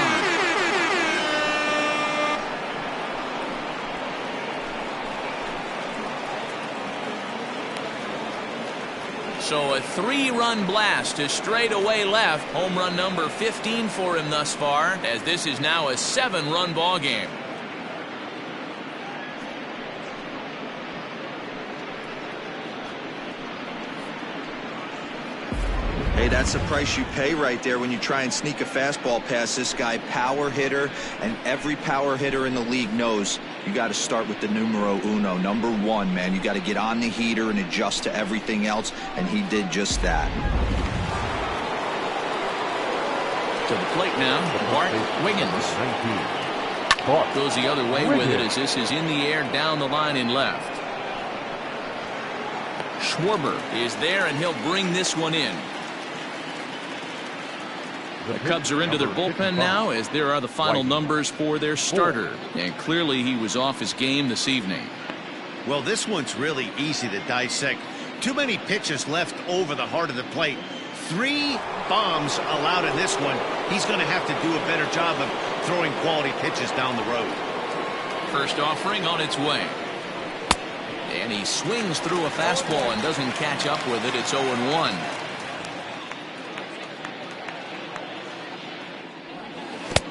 Speaker 1: So a 3-run blast to straightaway left. Home run number 15 for him thus far, as this is now a 7-run ball game.
Speaker 3: Hey, that's the price you pay right there when you try and sneak a fastball past this guy. Power hitter, and every power hitter in the league knows you got to start with the numero uno, number 1, man. You got to get on the heater and adjust to everything else, and he did just that.
Speaker 1: To the plate now, Bart Wiggins.
Speaker 4: 19.
Speaker 1: Goes the other way with it as this is in the air down the line and left. Schwarber is there, and he'll bring this one in. The Cubs are into their bullpen now, as there are the final numbers for their starter. And clearly he was off his game this evening.
Speaker 2: Well, this one's really easy to dissect. Too many pitches left over the heart of the plate. 3 bombs allowed in this one. He's going to have to do a better job of throwing quality pitches down the road.
Speaker 1: First offering on its way. And he swings through a fastball and doesn't catch up with it. It's 0-1.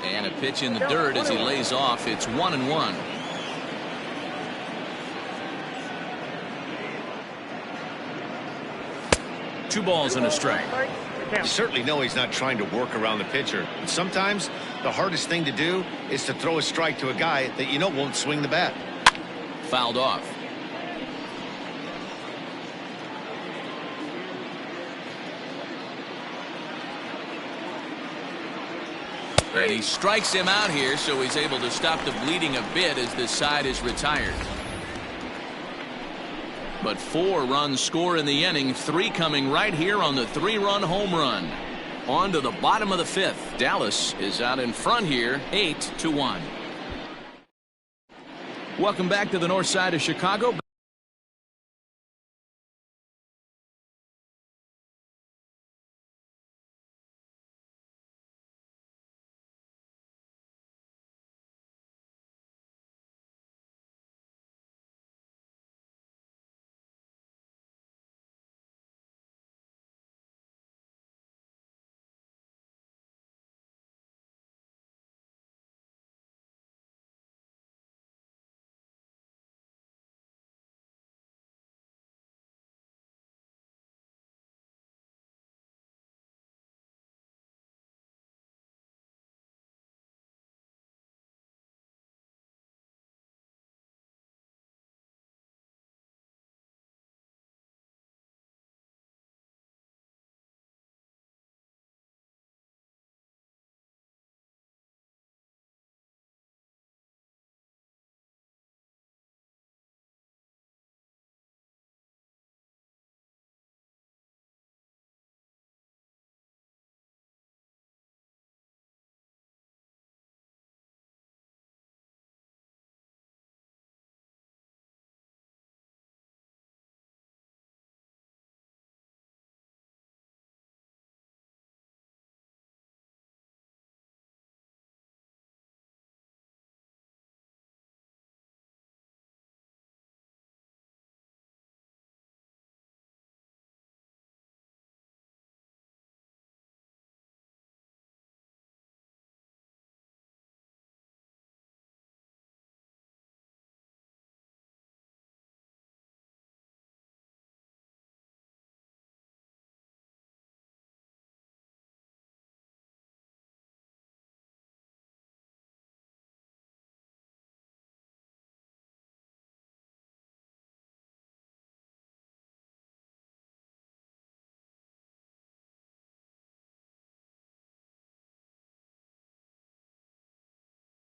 Speaker 1: And a pitch in the dirt as he lays off. It's 1-1. Two balls and a strike.
Speaker 2: You certainly know he's not trying to work around the pitcher. And sometimes the hardest thing to do is to throw a strike to a guy that you know won't swing the bat.
Speaker 1: Fouled off. And he strikes him out here, so he's able to stop the bleeding a bit as this side is retired. But 4 runs score in the inning, 3 coming right here on the 3-run home run. On to the bottom of the 5th. Dallas is out in front here, 8-1. Welcome back to the north side of Chicago.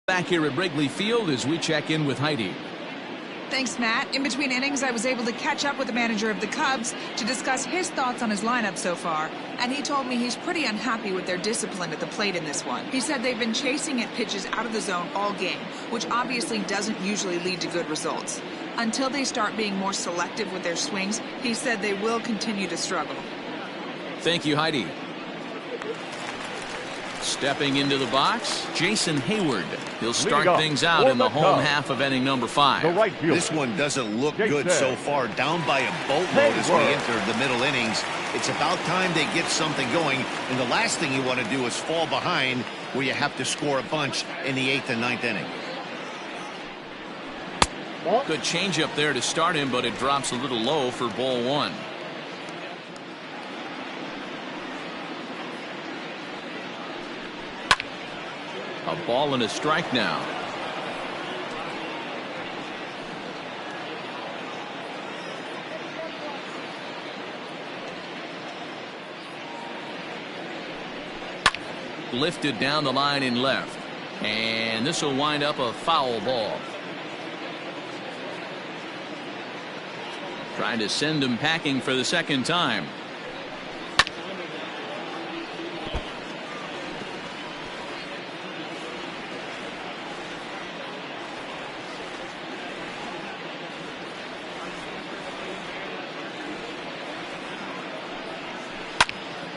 Speaker 1: Back here at Wrigley Field as we check in with Heidi.
Speaker 6: Thanks, Matt. In between innings, I was able to catch up with the manager of the Cubs to discuss his thoughts on his lineup so far, and he told me he's pretty unhappy with their discipline at the plate in this one. He said they've been chasing at pitches out of the zone all game, which obviously doesn't usually lead to good results. Until they start being more selective with their swings, he said they will continue to struggle.
Speaker 1: Thank you, Heidi. Stepping into the box, Jason Hayward. He'll start things out in the home half of inning number 5.
Speaker 2: This one doesn't look good so far. Down by a boatload as we enter the middle innings. It's about time they get something going. And the last thing you want to do is fall behind where you have to score a bunch in the 8th and 9th inning.
Speaker 1: Good change up there to start him, but it drops a little low for ball 1. A ball and a strike now. Lifted down the line in left. And this will wind up a foul ball. Trying to send him packing for the second time.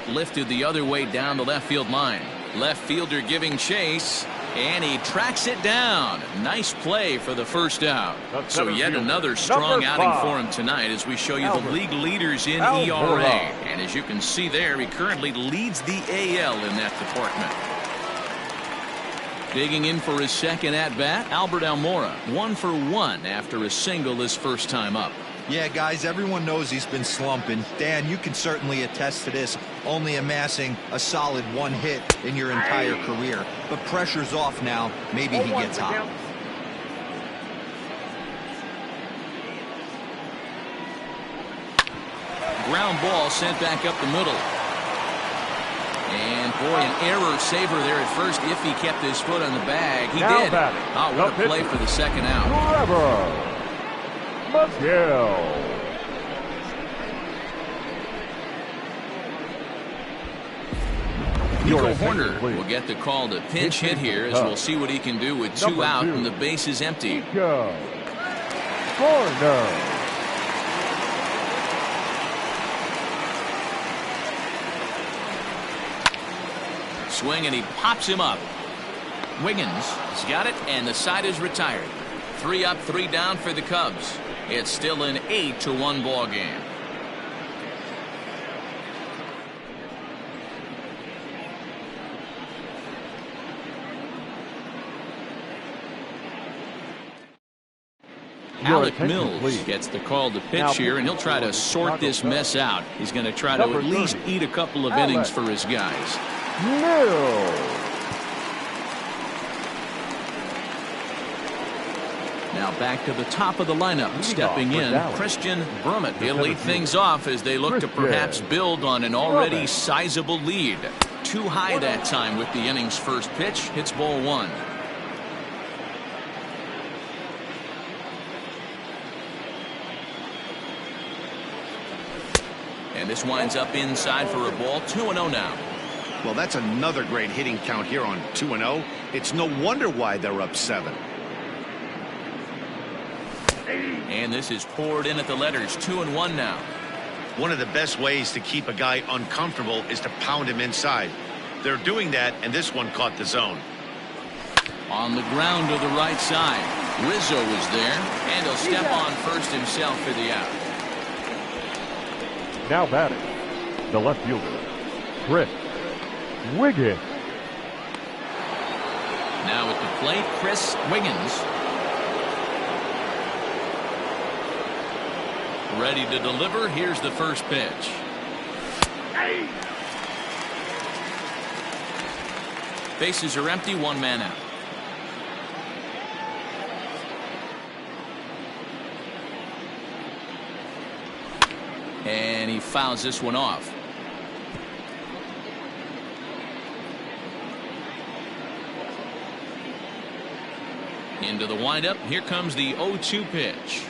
Speaker 1: Lifted the other way down the left field line. Left fielder giving chase, and he tracks it down. Nice play for the first out. So yet another strong outing for him tonight as we show you the league leaders in ERA. And as you can see there, he currently leads the AL in that department. Digging in for his second at-bat, Albert Almora, 1 for 1 after a single his first time up.
Speaker 3: Yeah, guys, everyone knows he's been slumping. Dan, you can certainly attest to this, only amassing a solid 1 hit in your entire career. But pressure's off now. Maybe he gets hot.
Speaker 1: Ground ball sent back up the middle. And boy, an error saver there at first if he kept his foot on the bag. He did. Oh, what a play for the second out.
Speaker 4: McGill.
Speaker 1: Nico Horner will get the call to pinch hit here as we'll see what he can do with 2 out and the base is empty.
Speaker 4: Go. Horner.
Speaker 1: Swing and he pops him up. Wiggins has got it and the side is retired. 3 up, 3 down for the Cubs. It's still an 8-1 ball game. Alec Mills gets the call to pitch here, and he'll try to sort this mess out. He's going to try to at least eat a couple of innings for his guys.
Speaker 4: Mills.
Speaker 1: Now back to the top of the lineup. Stepping in, Christian Brummett. He'll lead things off as they look to perhaps build on an already sizable lead. Too high that time with the inning's first pitch. Hits ball 1. And this winds up inside for a ball. 2-0 now.
Speaker 2: Well, that's another great hitting count here on 2-0. It's no wonder why they're up 7.
Speaker 1: And this is poured in at the letters. 2-1 now.
Speaker 2: One of the best ways to keep a guy uncomfortable is to pound him inside. They're doing that, and this one caught the zone.
Speaker 1: On the ground to the right side. Rizzo is there, and he'll step on first himself for the out.
Speaker 4: Now batting, the left fielder, Chris Wiggins.
Speaker 1: Now at the plate, Chris Wiggins. Ready to deliver. Here's the first pitch. Bases are empty, 1 man out. And he fouls this one off. Into the windup. Here comes the 0-2 pitch.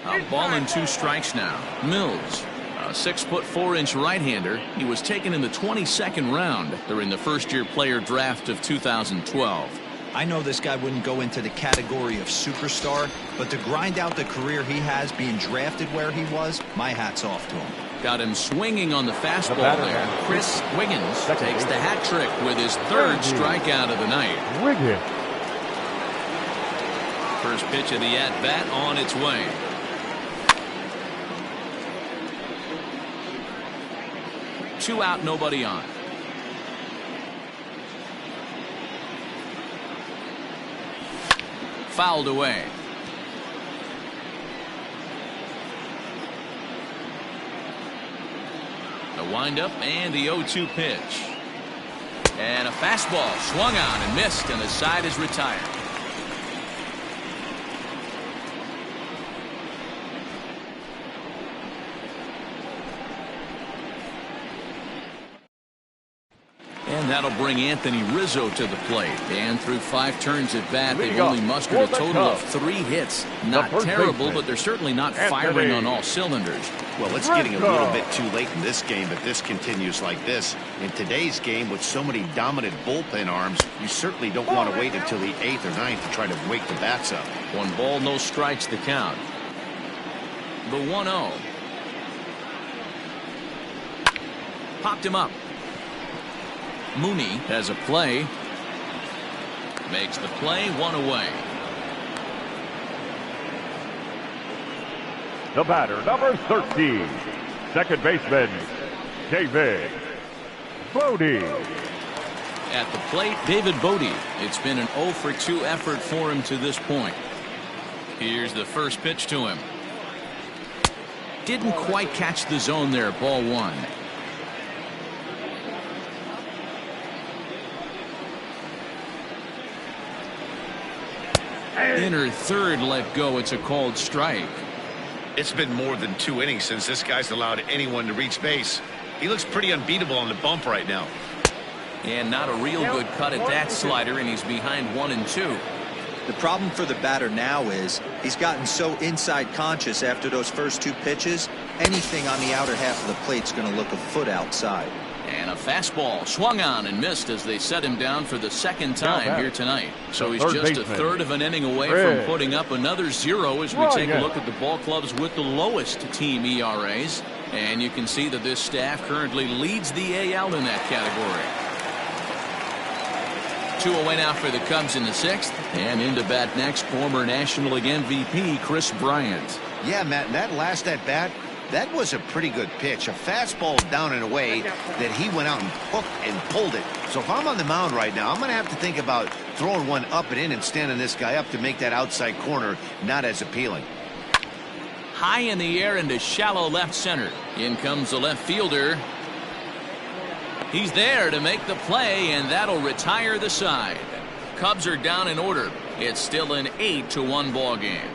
Speaker 1: A ball and 2 strikes now. Mills, a 6'4" right-hander. He was taken in the 22nd round during the first-year player draft of 2012.
Speaker 3: I know this guy wouldn't go into the category of superstar, but to grind out the career he has being drafted where he was, my hat's off to him.
Speaker 1: Got him swinging on the fastball there. Chris Wiggins takes the hat trick with his 3rd strikeout of the night.
Speaker 4: Wiggins.
Speaker 1: First pitch of the at-bat on its way. Two out, nobody on. Fouled away. The windup and the 0-2 pitch. And a fastball swung on and missed, and the side is retired. And that'll bring Anthony Rizzo to the plate. And through 5 turns at bat, they've only mustered a total of 3 hits. Not terrible, but they're certainly not firing on all cylinders.
Speaker 2: Well, it's getting a little bit too late in this game if this continues like this. In today's game, with so many dominant bullpen arms, you certainly don't want to wait until the 8th or 9th to try to wake the bats up.
Speaker 1: 1 ball, no strikes the count. The 1-0. Popped him up. Mooney has a play. Makes the play, 1 away.
Speaker 4: The batter, number 13, second baseman, David Bodie.
Speaker 1: At the plate, David Bodie. It's been an 0-for-2 effort for him to this point. Here's the first pitch to him. Didn't quite catch the zone there, ball 1. Inner third let go. It's a called strike.
Speaker 2: It's been more than 2 innings since this guy's allowed anyone to reach base. He looks pretty unbeatable on the bump right now.
Speaker 1: And not a real good cut at that slider, and he's behind 1-2.
Speaker 3: The problem for the batter now is he's gotten so inside conscious after those first 2 pitches, anything on the outer half of the plate's going to look a foot outside.
Speaker 1: And a fastball swung on and missed as they set him down for the second time here tonight. So he's just a third of an inning away from putting up another 0 as we take a look at the ball clubs with the lowest team ERAs. And you can see that this staff currently leads the AL in that category. 2 away now for the Cubs in the 6th. And into bat next, former National League MVP Chris Bryant.
Speaker 2: Yeah, Matt, and that last at bat, that was a pretty good pitch. A fastball down and away that he went out and hooked and pulled it. So if I'm on the mound right now, I'm going to have to think about throwing one up and in and standing this guy up to make that outside corner not as appealing.
Speaker 1: High in the air into shallow left center. In comes the left fielder. He's there to make the play, and that'll retire the side. Cubs are down in order. It's still an 8-1 ball game.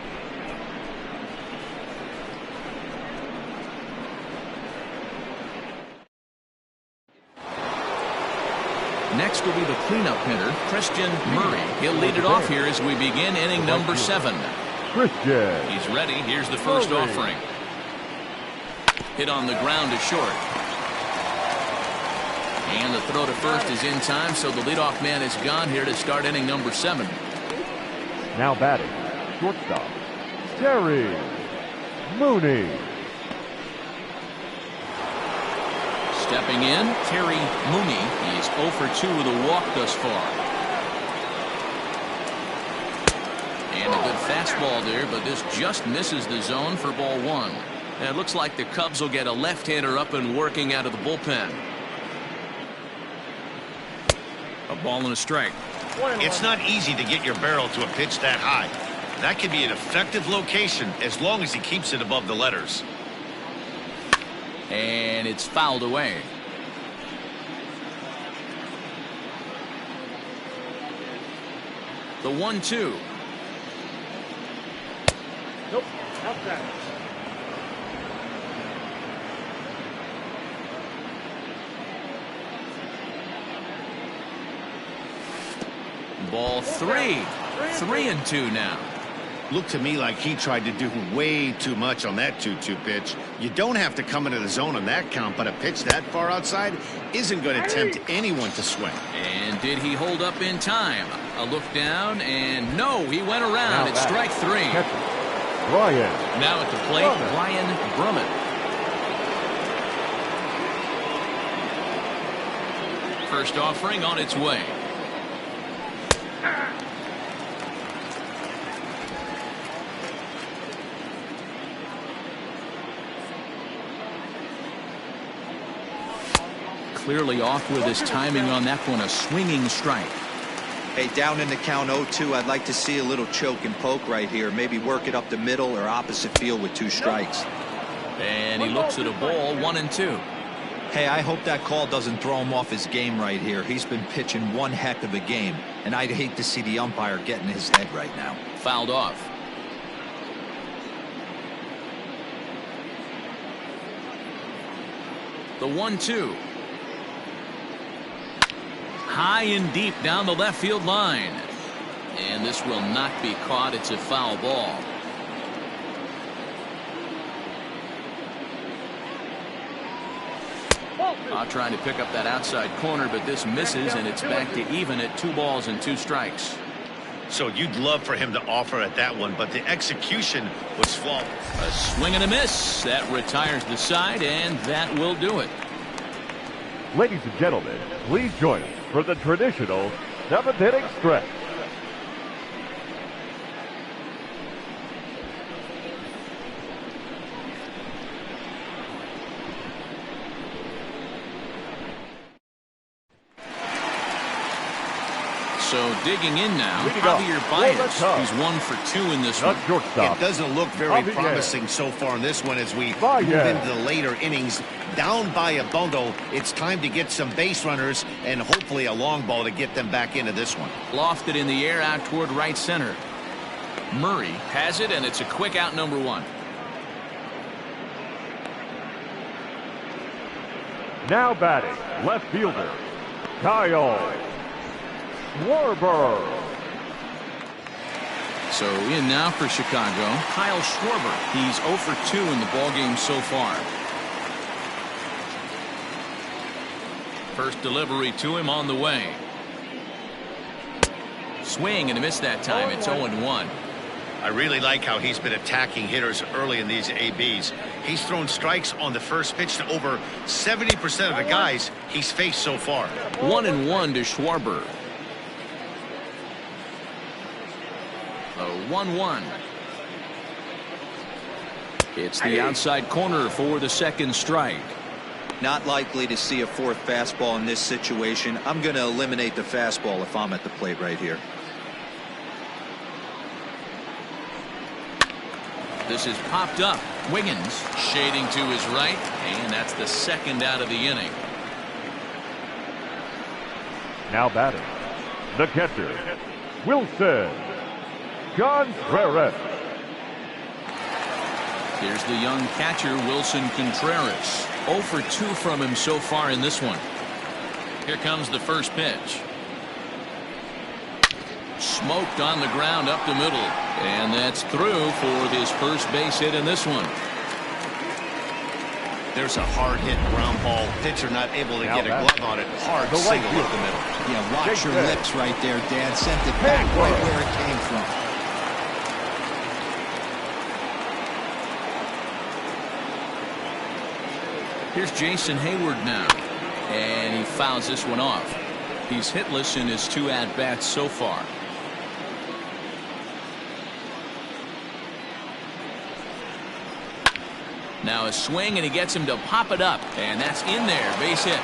Speaker 1: Next will be the cleanup hitter, Christian Murray. He'll lead it off here as we begin inning number 7.
Speaker 4: Christian.
Speaker 1: He's ready. Here's the first offering. Hit on the ground to short. And the throw to first is in time, so the leadoff man is gone here to start inning number 7.
Speaker 4: Now batting, shortstop, Terry Mooney.
Speaker 1: Stepping in, Terry Mooney. He's 0 for 2 with a walk thus far. And a good fastball there, but this just misses the zone for ball 1. And it looks like the Cubs will get a left-hander up and working out of the bullpen. A ball and a strike.
Speaker 2: It's not easy to get your barrel to a pitch that high. That can be an effective location as long as he keeps it above the letters.
Speaker 1: And it's fouled away. The 1-2.
Speaker 5: Nope. Outside.
Speaker 1: Ball 3. 3-2 now.
Speaker 2: Looked to me like he tried to do way too much on that 2-2 pitch. You don't have to come into the zone on that count, but a pitch that far outside isn't going to tempt anyone to swing.
Speaker 1: And did he hold up in time? A look down, and no, he went around. It's strike 3.
Speaker 4: Brian.
Speaker 1: Now at the plate, Brian Brummett. First offering on its way. Clearly off with his timing on that one, a swinging strike.
Speaker 3: Hey, down in the count 0-2, I'd like to see a little choke and poke right here. Maybe work it up the middle or opposite field with 2 strikes.
Speaker 1: And he looks at a ball, 1-2.
Speaker 3: Hey, I hope that call doesn't throw him off his game right here. He's been pitching one heck of a game, and I'd hate to see the umpire get in his head right now.
Speaker 1: Fouled off. The 1-2. High and deep down the left field line. And this will not be caught. It's a foul ball. Trying to pick up that outside corner, but this misses, and it's back to even at 2 balls and 2 strikes.
Speaker 2: So you'd love for him to offer at that one, but the execution was flawless.
Speaker 1: A swing and a miss. That retires the side, and that will do it.
Speaker 4: Ladies and gentlemen, please join us for the traditional 7th inning stretch.
Speaker 1: So digging in now, Javier Baez, who's 1 for 2 in this one.
Speaker 2: It doesn't look very promising so far in this one as we move into the later innings. Down by a bundle, it's time to get some base runners and hopefully a long ball to get them back into this one.
Speaker 1: Lofted in the air out toward right center. Murray has it, and it's a quick out, number 1.
Speaker 4: Now batting, left fielder, Kyle Schwarber.
Speaker 1: So in now for Chicago, Kyle Schwarber. He's 0 for 2 in the ballgame so far. First delivery to him on the way. Swing and a miss that time. It's 0-1.
Speaker 2: I really like how he's been attacking hitters early in these ABs. He's thrown strikes on the first pitch to over 70% of the guys he's faced so far.
Speaker 1: 1-1 to Schwarber. A 1-1. It's the outside corner for the second strike.
Speaker 3: Not likely to see a fourth fastball in this situation. I'm going to eliminate the fastball if I'm at the plate right here.
Speaker 1: This is popped up. Wiggins shading to his right, and that's the second out of the inning.
Speaker 4: Now batting, the catcher, Wilson Contreras.
Speaker 1: Here's the young catcher, Wilson Contreras. 0 for 2 from him so far in this one. Here comes the first pitch. Smoked on the ground up the middle. And that's through for his first base hit in this one.
Speaker 2: There's a hard hit ground ball. Pitcher not able to get a glove on it. Hard single up the middle.
Speaker 3: Yeah, watch your lips right there, Dan. Sent it back right where it came from.
Speaker 1: Here's Jason Hayward now. And he fouls this one off. He's hitless in his 2 at-bats so far. Now a swing, and he gets him to pop it up. And that's in there. Base hit.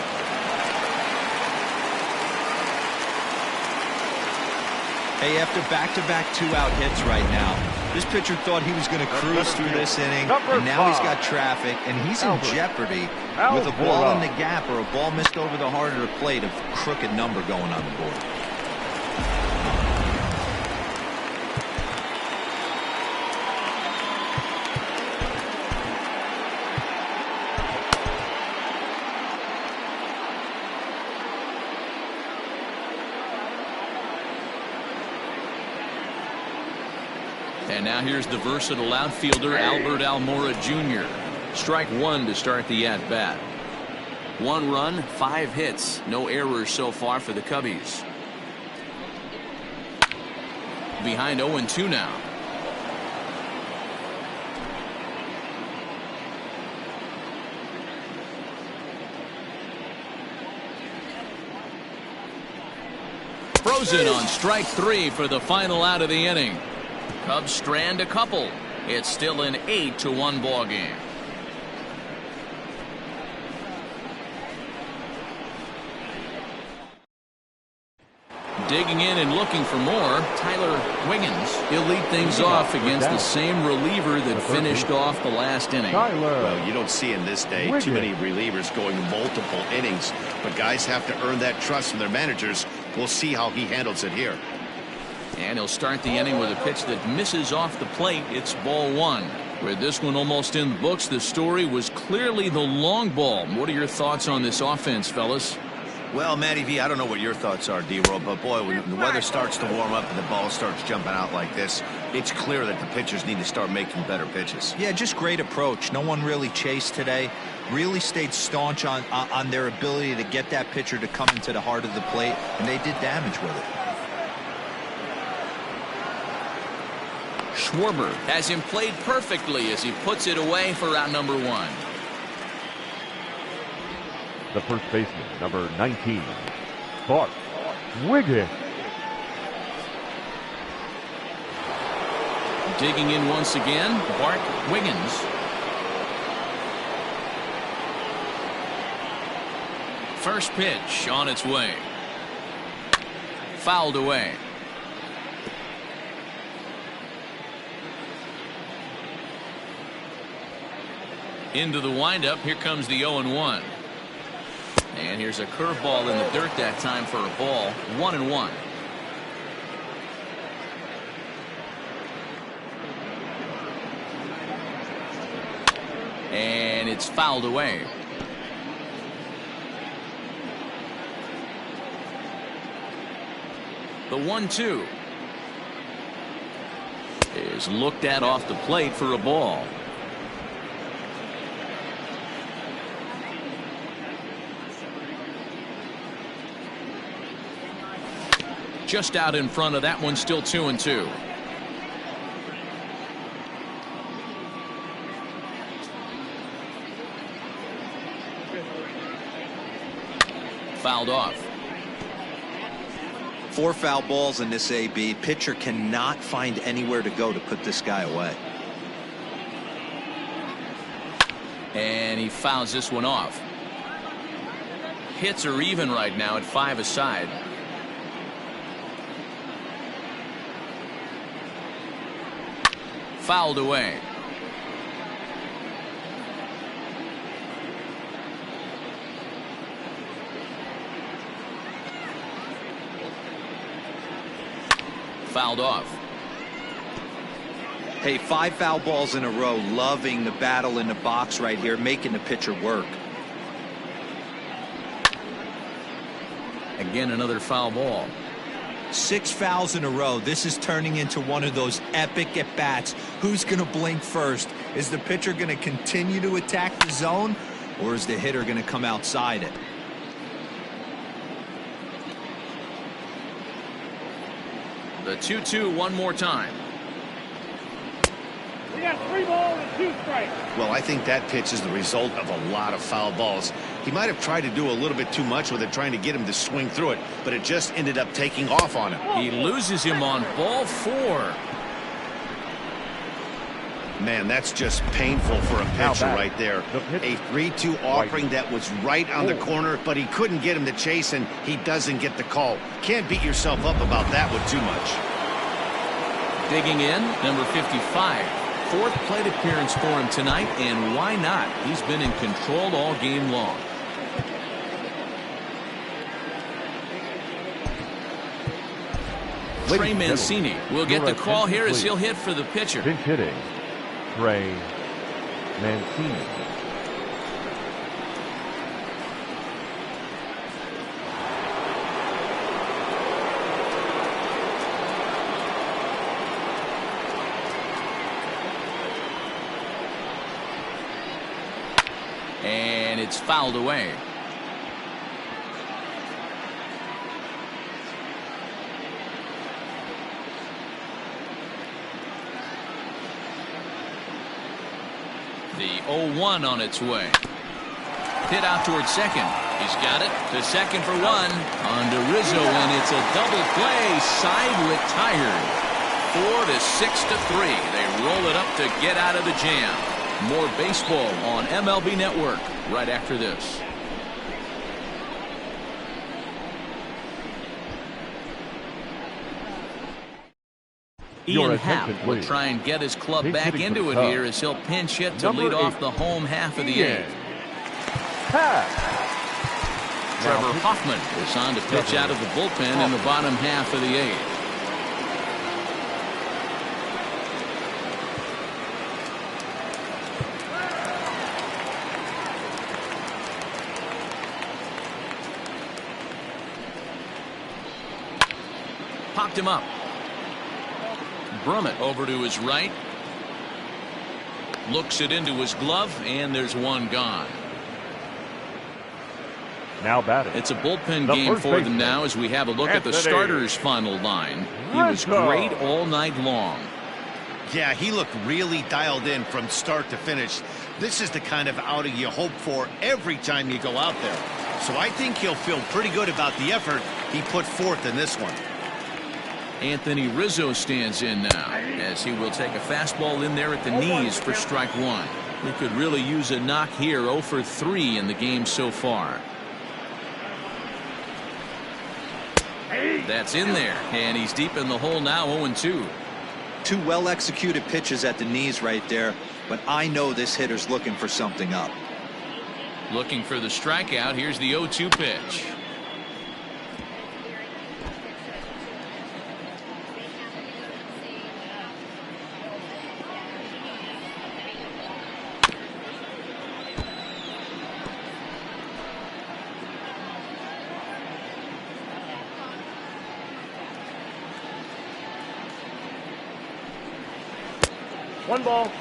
Speaker 3: Hey, after back-to-back 2-out hits right now, this pitcher thought he was going to cruise through this inning, and now he's got traffic, and he's in jeopardy with a ball in the gap or a ball missed over the heart of the plate, a crooked number going on the board.
Speaker 1: And now here's the versatile outfielder, Albert Almora Jr. Strike 1 to start the at-bat. 1 run, 5 hits. No errors so far for the Cubbies. Behind 0-2 now. Frozen on strike 3 for the final out of the inning. Cubs strand a couple. It's still an 8-1 ball game. Digging in and looking for more, Tyler Wiggins. He'll lead things off against the same reliever that finished off the last inning.
Speaker 2: Well, you don't see in this day too many relievers going multiple innings, but guys have to earn that trust from their managers. We'll see how he handles it here.
Speaker 1: And he'll start the inning with a pitch that misses off the plate. It's ball 1. With this one almost in the books, the story was clearly the long ball. What are your thoughts on this offense, fellas?
Speaker 2: Well, Matty V, I don't know what your thoughts are, D-Roll, but boy, when the weather starts to warm up and the ball starts jumping out like this, it's clear that the pitchers need to start making better pitches.
Speaker 3: Yeah, just great approach. No one really chased today. Really stayed staunch on their ability to get that pitcher to come into the heart of the plate, and they did damage with it.
Speaker 1: Schwarber has him played perfectly as he puts it away for out number 1.
Speaker 4: The first baseman, number 19, Bart Wiggins.
Speaker 1: Digging in once again, Bart Wiggins. First pitch on its way. Fouled away. Into the windup, here comes the 0-1. And here's a curveball in the dirt that time for a ball. 1-1. And it's fouled away. The 1-2. is looked at off the plate for a ball. Just out in front of that one, still 2-2. Fouled off.
Speaker 3: 4 foul balls in this AB. Pitcher cannot find anywhere to go to put this guy away.
Speaker 1: And he fouls this one off. Hits are even right now at 5 aside. Fouled away. Fouled off.
Speaker 3: Hey, 5 foul balls in a row. Loving the battle in the box right here, making the pitcher work.
Speaker 1: Again, another foul ball.
Speaker 3: 6 fouls in a row. This is turning into one of those epic at-bats. Who's going to blink first? Is the pitcher going to continue to attack the zone, or is the hitter going to come outside it?
Speaker 1: The 2-2 one more time.
Speaker 5: We got 3 balls and 2 strikes.
Speaker 2: Well, I think that pitch is the result of a lot of foul balls. He might have tried to do a little bit too much with it, trying to get him to swing through it, but it just ended up taking off on him.
Speaker 1: He loses him on ball 4.
Speaker 2: Man, that's just painful for a pitcher right there. A 3-2 offering that was right on the corner, but he couldn't get him to chase, and he doesn't get the call. Can't beat yourself up about that one too much.
Speaker 1: Digging in, number 55. 4th plate appearance for him tonight, and why not? He's been in control all game long. Trey Mancini will get the call here as he'll hit for the pitcher.
Speaker 4: Pinch hitting, Trey Mancini.
Speaker 1: And it's fouled away. The 0-1 on its way. Hit out towards second. He's got it to second for 1 on to Rizzo, and it's a double play. Side retired. 4-6-3. They roll it up to get out of the jam. More baseball on MLB Network right after this. Ian Happ will try and get his club back into it here as he'll pinch hit to lead off the home half of the 8th. Trevor Hoffman is on to pitch out of the bullpen in the bottom half of the 8th. Popped him up. Brummett over to his right. Looks it into his glove, and there's 1 gone.
Speaker 4: Now batting.
Speaker 1: It's a bullpen game for them now as we have a look at the starter's final line. He was great all night long.
Speaker 2: Yeah, he looked really dialed in from start to finish. This is the kind of outing you hope for every time you go out there. So I think he'll feel pretty good about the effort he put forth in this one.
Speaker 1: Anthony Rizzo stands in now as he will take a fastball in there at the knees for strike 1. He could really use a knock here. 0 for 3 in the game so far. That's in there, and he's deep in the hole now. 0-2.
Speaker 3: 2 well executed pitches at the knees right there, but I know this hitter's looking for something up.
Speaker 1: Looking for the strikeout. Here's the 0-2 pitch.
Speaker 5: 1 ball,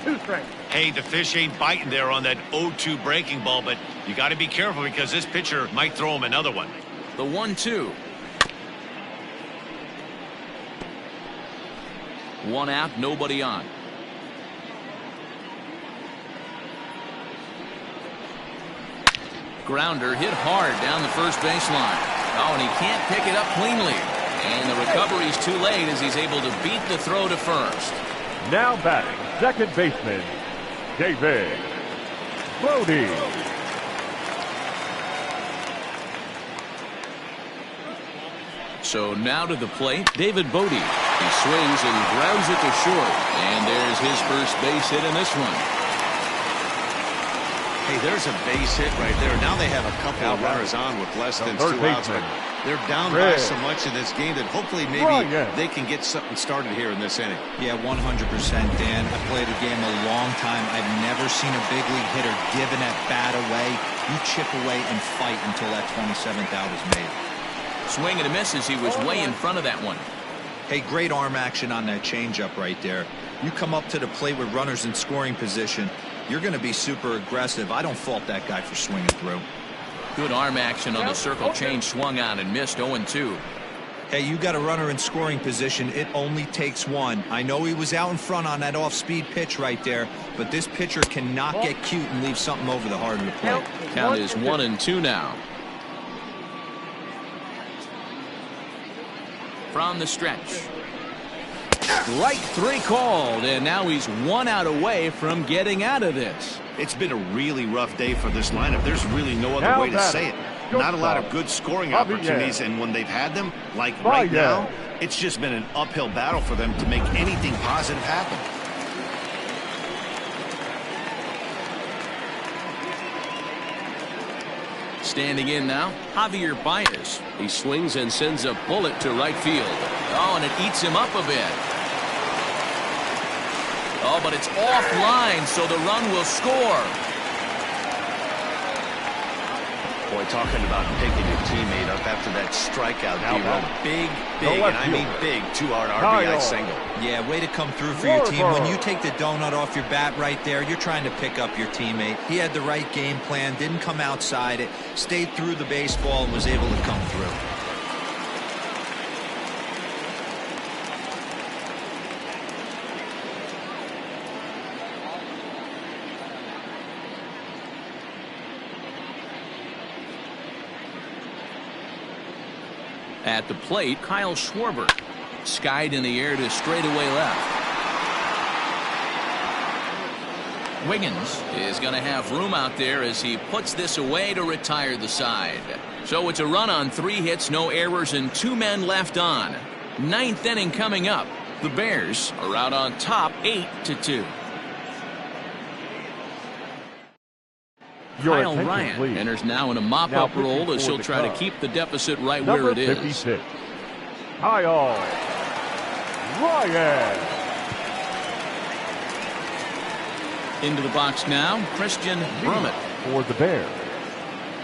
Speaker 5: 2 strikes.
Speaker 2: Hey, the fish ain't biting there on that 0-2 breaking ball, but you got to be careful because this pitcher might throw him another one.
Speaker 1: The 1-2. 1 out, nobody on. Grounder hit hard down the first baseline. Oh, and he can't pick it up cleanly. And the recovery's too late as he's able to beat the throw to first.
Speaker 4: Now batting, second baseman, David Brody.
Speaker 1: So now to the plate, David Bodie. He swings and grounds it to short. And there's his first base hit in this one.
Speaker 2: Hey, there's a base hit right there. Now they have a couple of runners on with less than 2 outs. But they're down by so much in this game that hopefully maybe they can get something started here in this inning.
Speaker 3: Yeah, 100%, Dan. I played a game a long time. I've never seen a big league hitter give an at-bat away. You chip away and fight until that 27th out is made.
Speaker 1: Swing and a miss as he was way in front of that one.
Speaker 3: Hey, great arm action on that changeup right there. You come up to the plate with runners in scoring position, you're going to be super aggressive. I don't fault that guy for swinging through.
Speaker 1: Good arm action on the circle change, swung on and missed 0-2.
Speaker 3: Hey, you got a runner in scoring position. It only takes one. I know he was out in front on that off-speed pitch right there, but this pitcher cannot get cute and leave something over the heart of the plate.
Speaker 1: Count is 1-2 now. From the stretch. Strike 3 called, and now he's 1 out away from getting out of this.
Speaker 2: It's been a really rough day for this lineup. There's really no other way to say it. Not a lot of good scoring opportunities, and when they've had them, like right now, it's just been an uphill battle for them to make anything positive happen.
Speaker 1: Standing in now, Javier Baez. He swings and sends a bullet to right field. Oh, and it eats him up a bit. Oh, but it's offline, so the run will score.
Speaker 2: Boy, talking about picking your teammate up after that strikeout. Big, and I mean big, 2-out RBI single.
Speaker 3: Yeah, way to come through for your team. When you take the donut off your bat right there, you're trying to pick up your teammate. He had the right game plan, didn't come outside it, stayed through the baseball, and was able to come through.
Speaker 1: At the plate, Kyle Schwarber. Skied in the air to straightaway left. Wiggins is going to have room out there as he puts this away to retire the side. So it's a run on 3 hits, no errors, and 2 men left on. 9th inning coming up. The Bears are out on top 8-2. Kyle Ryan enters now in a mop-up role as he'll try to keep the deficit right where it is.
Speaker 4: 56. Kyle Ryan.
Speaker 1: Into the box now, Christian Brummett.
Speaker 4: For the Bears,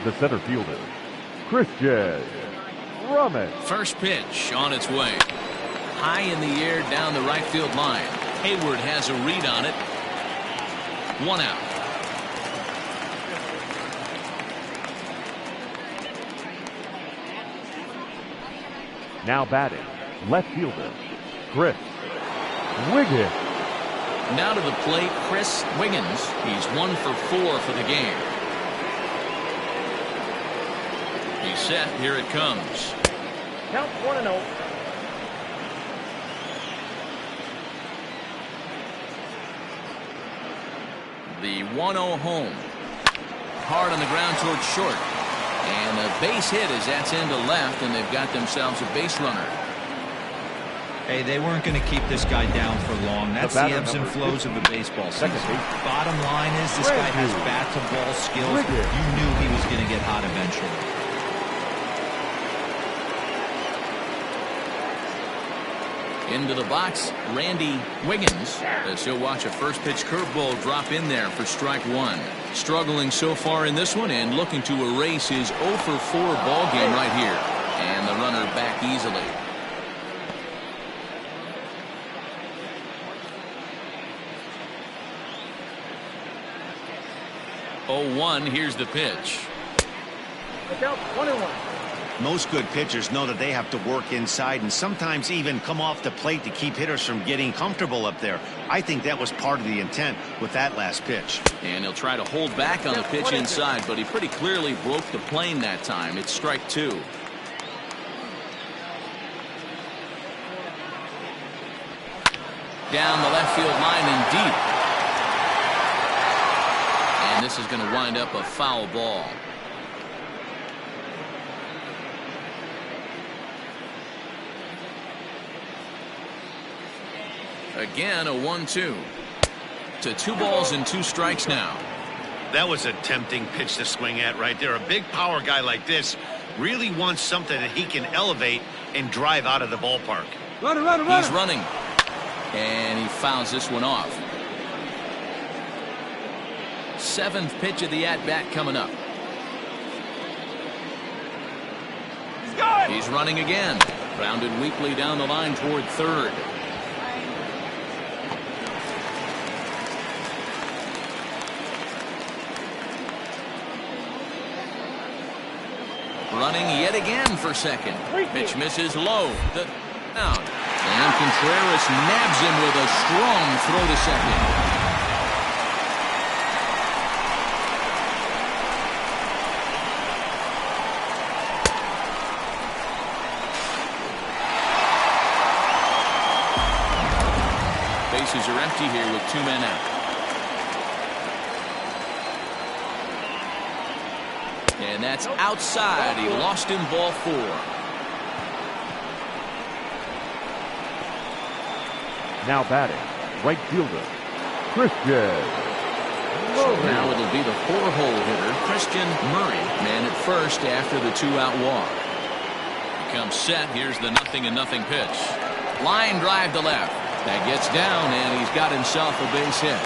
Speaker 4: the center fielder, Christian Brummett.
Speaker 1: First pitch on its way. High in the air down the right field line. Hayward has a read on it. 1 out.
Speaker 4: Now batting, left fielder, Chris Wiggins.
Speaker 1: Now to the plate, Chris Wiggins. He's 1 for 4 for the game. He's set. Here it comes.
Speaker 5: Count 1-0.
Speaker 1: The 1-0 home. Hard on the ground towards short. And a base hit as that's into left, and they've got themselves a base runner.
Speaker 3: Hey, they weren't going to keep this guy down for long. That's the ebbs and flows of a baseball season. Bottom line is this guy has bat-to-ball skills. You knew he was going to get hot eventually.
Speaker 1: Into the box, Randy Wiggins, as he'll watch a first pitch curveball drop in there for strike 1. Struggling so far in this one and looking to erase his 0 for 4 ball game right here. And the runner back easily. 0-1. Here's the pitch.
Speaker 5: Look out, 1-1.
Speaker 2: Most good pitchers know that they have to work inside and sometimes even come off the plate to keep hitters from getting comfortable up there. I think that was part of the intent with that last pitch.
Speaker 1: And he'll try to hold back on the pitch inside, but he pretty clearly broke the plane that time. It's strike 2. Down the left field line and deep. And this is going to wind up a foul ball. Again, a 1-2. To 2 balls and 2 strikes now.
Speaker 2: That was a tempting pitch to swing at right there. A big power guy like this really wants something that he can elevate and drive out of the ballpark.
Speaker 1: He's running. And he fouls this one off. 7th pitch of the at-bat coming up. He's running again. Grounded weakly down the line toward third. Running yet again for second. Pitch misses low. The down. And Contreras nabs him with a strong throw to second. Bases are empty here with 2 men out. And that's outside. He lost him ball 4.
Speaker 4: Now batting, right fielder, Christian.
Speaker 1: Now it'll be the 4-hole hitter, Christian Murray, man at first after the 2-out walk. He comes set. Here's the 0-0 pitch. Line drive to left. That gets down, and he's got himself a base hit.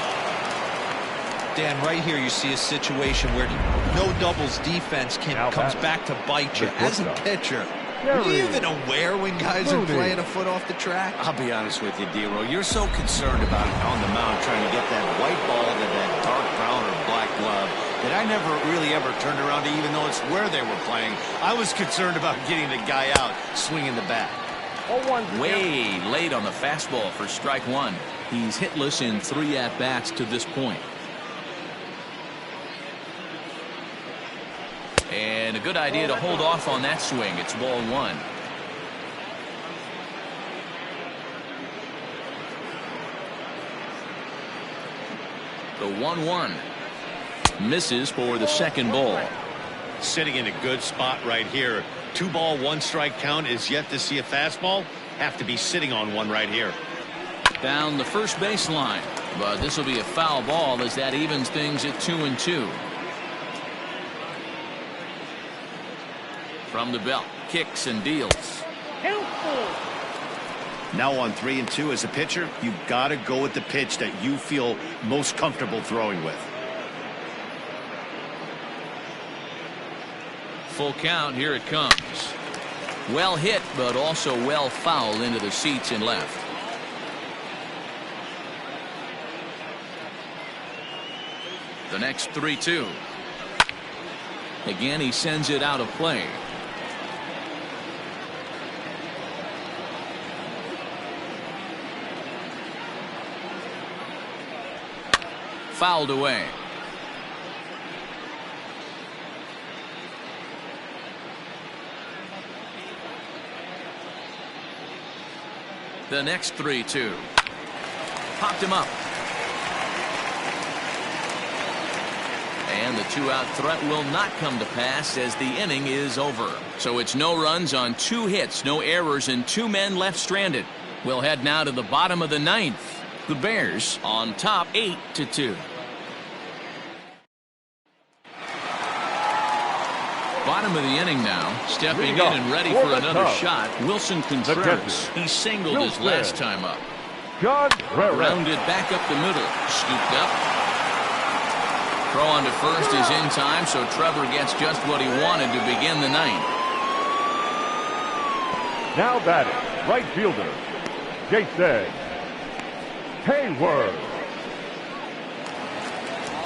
Speaker 3: Dan, right here you see a situation where no doubles defense comes back to bite you. As a pitcher, are you even aware when guys are playing a foot off the track?
Speaker 2: I'll be honest with you, D-Row. You're so concerned about on the mound trying to get that white ball to that dark brown or black glove that I never really ever turned around to even notice where they were playing. I was concerned about getting the guy out swinging the bat.
Speaker 1: Way late on the fastball for strike 1. He's hitless in 3 at-bats to this point. And a good idea to hold off on that swing. It's ball 1. The 1-1 misses for the second ball.
Speaker 2: Sitting in a good spot right here. 2-ball, 1-strike count is yet to see a fastball. Have to be sitting on one right here.
Speaker 1: Down the first base line, but this will be a foul ball as that evens things at 2-2. From the belt, kicks and deals.
Speaker 2: Now on 3-2 as a pitcher, you've got to go with the pitch that you feel most comfortable throwing with.
Speaker 1: Full count. Here it comes. Well hit, but also well fouled into the seats in left. The next 3-2. Again, he sends it out of play. Fouled away. The next 3-2. Popped him up. And the 2-out threat will not come to pass as the inning is over. So it's no runs on 2 hits, no errors, and 2 men left stranded. We'll head now to the bottom of the 9th. The Bears on top 8-2. Bottom of the inning now. Stepping in and ready for another shot. Wilson Contreras. He singled his last time up. Rounded back up the middle. Scooped up. Throw on to first is in time, so Trevor gets just what he wanted to begin the 9th.
Speaker 4: Now batting, right fielder, Jason Hayward.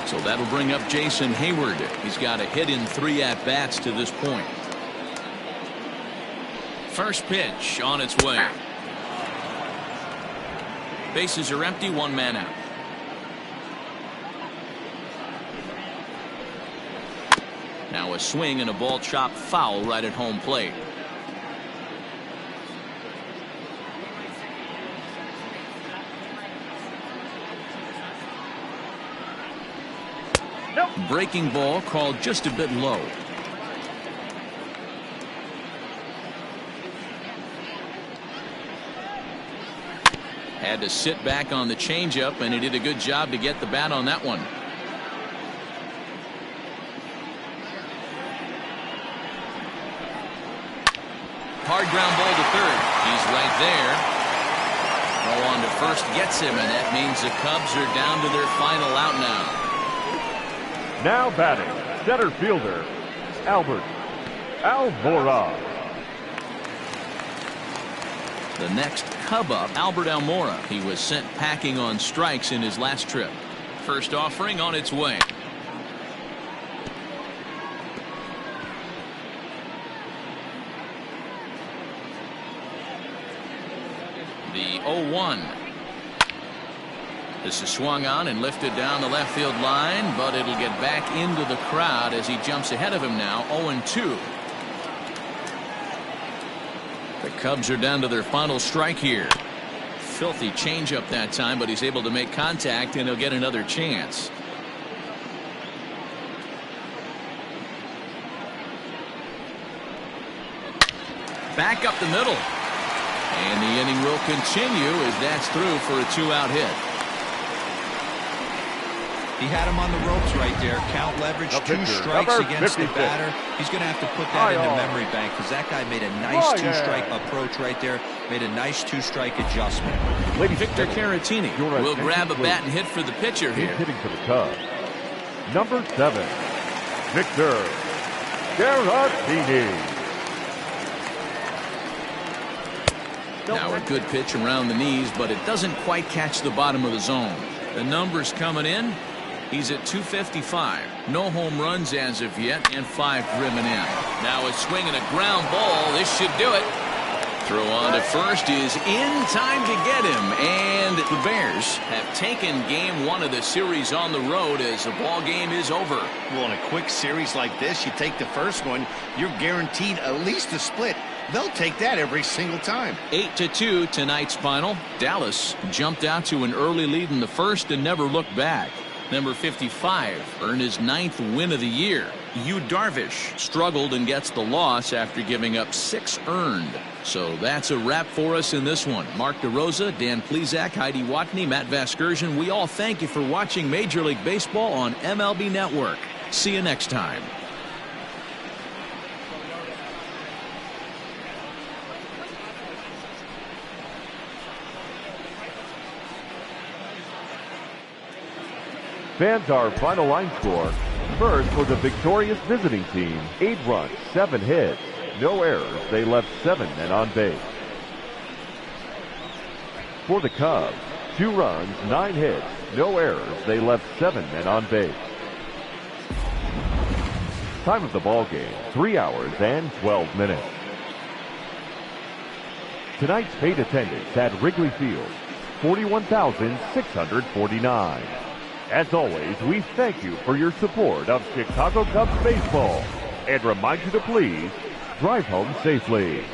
Speaker 1: So that'll bring up Jason Hayward. He's got a hit in 3 at-bats to this point. First pitch on its way. Bases are empty, 1 man out. Now a swing and a ball chopped foul right at home plate. Breaking ball called just a bit low. Had to sit back on the changeup, and he did a good job to get the bat on that one. Hard ground ball to third. He's right there. Throw on to first gets him, and that means the Cubs are down to their final out now.
Speaker 4: Now batting, center fielder, Albert Almora.
Speaker 1: The next Cub up, Albert Almora. He was sent packing on strikes in his last trip. First offering on its way. The 0-1. This is swung on and lifted down the left field line, but it'll get back into the crowd as he jumps ahead of him now. 0-2. The Cubs are down to their final strike here. Filthy changeup that time, but he's able to make contact, and he'll get another chance. Back up the middle. And the inning will continue as that's through for a 2-out hit.
Speaker 3: He had him on the ropes right there. Count leverage, 2 strikes against the batter. He's going to have to put that into memory bank because that guy made a nice 2-strike approach right there. Made a nice 2-strike adjustment.
Speaker 1: Victor Caratini will grab a bat and hit for the pitcher here.
Speaker 4: Hitting for the Cubs. Number 7, Victor Caratini.
Speaker 1: Now a good pitch around the knees, but it doesn't quite catch the bottom of the zone. The numbers coming in. He's at 255. No home runs as of yet, and 5 driven in. Now a swing and a ground ball. This should do it. Throw on to first is in time to get him, and the Bears have taken game 1 of the series on the road as the ball game is over.
Speaker 2: Well, in a quick series like this, you take the first one, you're guaranteed at least a split. They'll take that every single time.
Speaker 1: 8-2 tonight's final. Dallas jumped out to an early lead in the first and never looked back. Number 55 earned his 9th win of the year. Yu Darvish struggled and gets the loss after giving up 6 earned. So that's a wrap for us in this one. Mark DeRosa, Dan Plesac, Heidi Watney, Matt Vasgersian. We all thank you for watching Major League Baseball on MLB Network. See you next time.
Speaker 4: Fans, our final line score. First, for the victorious visiting team, 8 runs, 7 hits, no errors. They left 7 men on base. For the Cubs, 2 runs, 9 hits, no errors. They left 7 men on base. Time of the ball game, 3 hours and 12 minutes. Tonight's paid attendance at Wrigley Field, 41,649. As always, we thank you for your support of Chicago Cubs baseball and remind you to please drive home safely.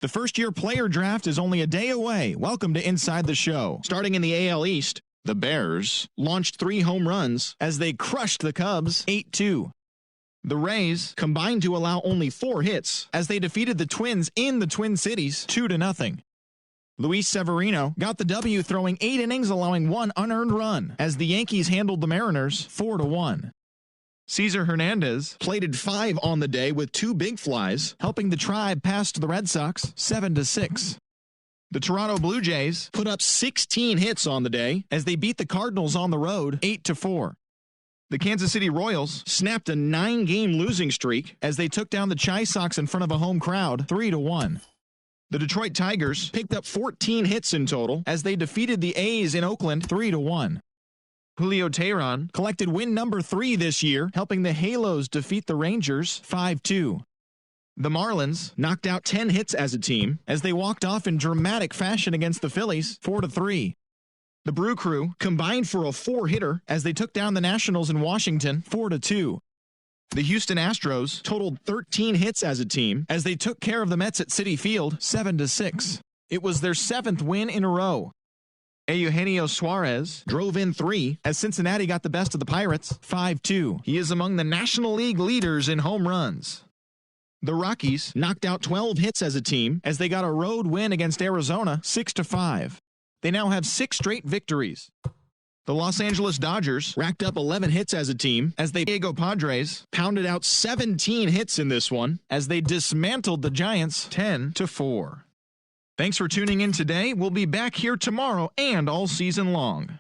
Speaker 7: The first-year player draft is only a day away. Welcome to Inside the Show. Starting in the AL East, the Bears launched 3 home runs as they crushed the Cubs 8-2. The Rays combined to allow only 4 hits as they defeated the Twins in the Twin Cities 2-0. Luis Severino got the W, throwing 8 innings, allowing 1 unearned run as the Yankees handled the Mariners 4-1. Cesar Hernandez plated 5 on the day with 2 big flies, helping the Tribe pass the Red Sox 7-6. The Toronto Blue Jays put up 16 hits on the day as they beat the Cardinals on the road 8-4. The Kansas City Royals snapped a 9-game losing streak as they took down the Chi Sox in front of a home crowd 3-1. The Detroit Tigers picked up 14 hits in total as they defeated the A's in Oakland 3-1. Julio Teheran collected win number 3 this year, helping the Halos defeat the Rangers 5-2. The Marlins knocked out 10 hits as a team as they walked off in dramatic fashion against the Phillies 4-3. The Brew Crew combined for a 4-hitter as they took down the Nationals in Washington 4-2. The Houston Astros totaled 13 hits as a team as they took care of the Mets at Citi Field 7-6. It was their 7th win in a row. Eugenio Suarez drove in 3 as Cincinnati got the best of the Pirates 5-2. He is among the National League leaders in home runs. The Rockies knocked out 12 hits as a team as they got a road win against Arizona 6-5. They now have 6 straight victories. The Los Angeles Dodgers racked up 11 hits as a team as the Diego Padres pounded out 17 hits in this one as they dismantled the Giants 10-4. Thanks for tuning in today. We'll be back here tomorrow and all season long.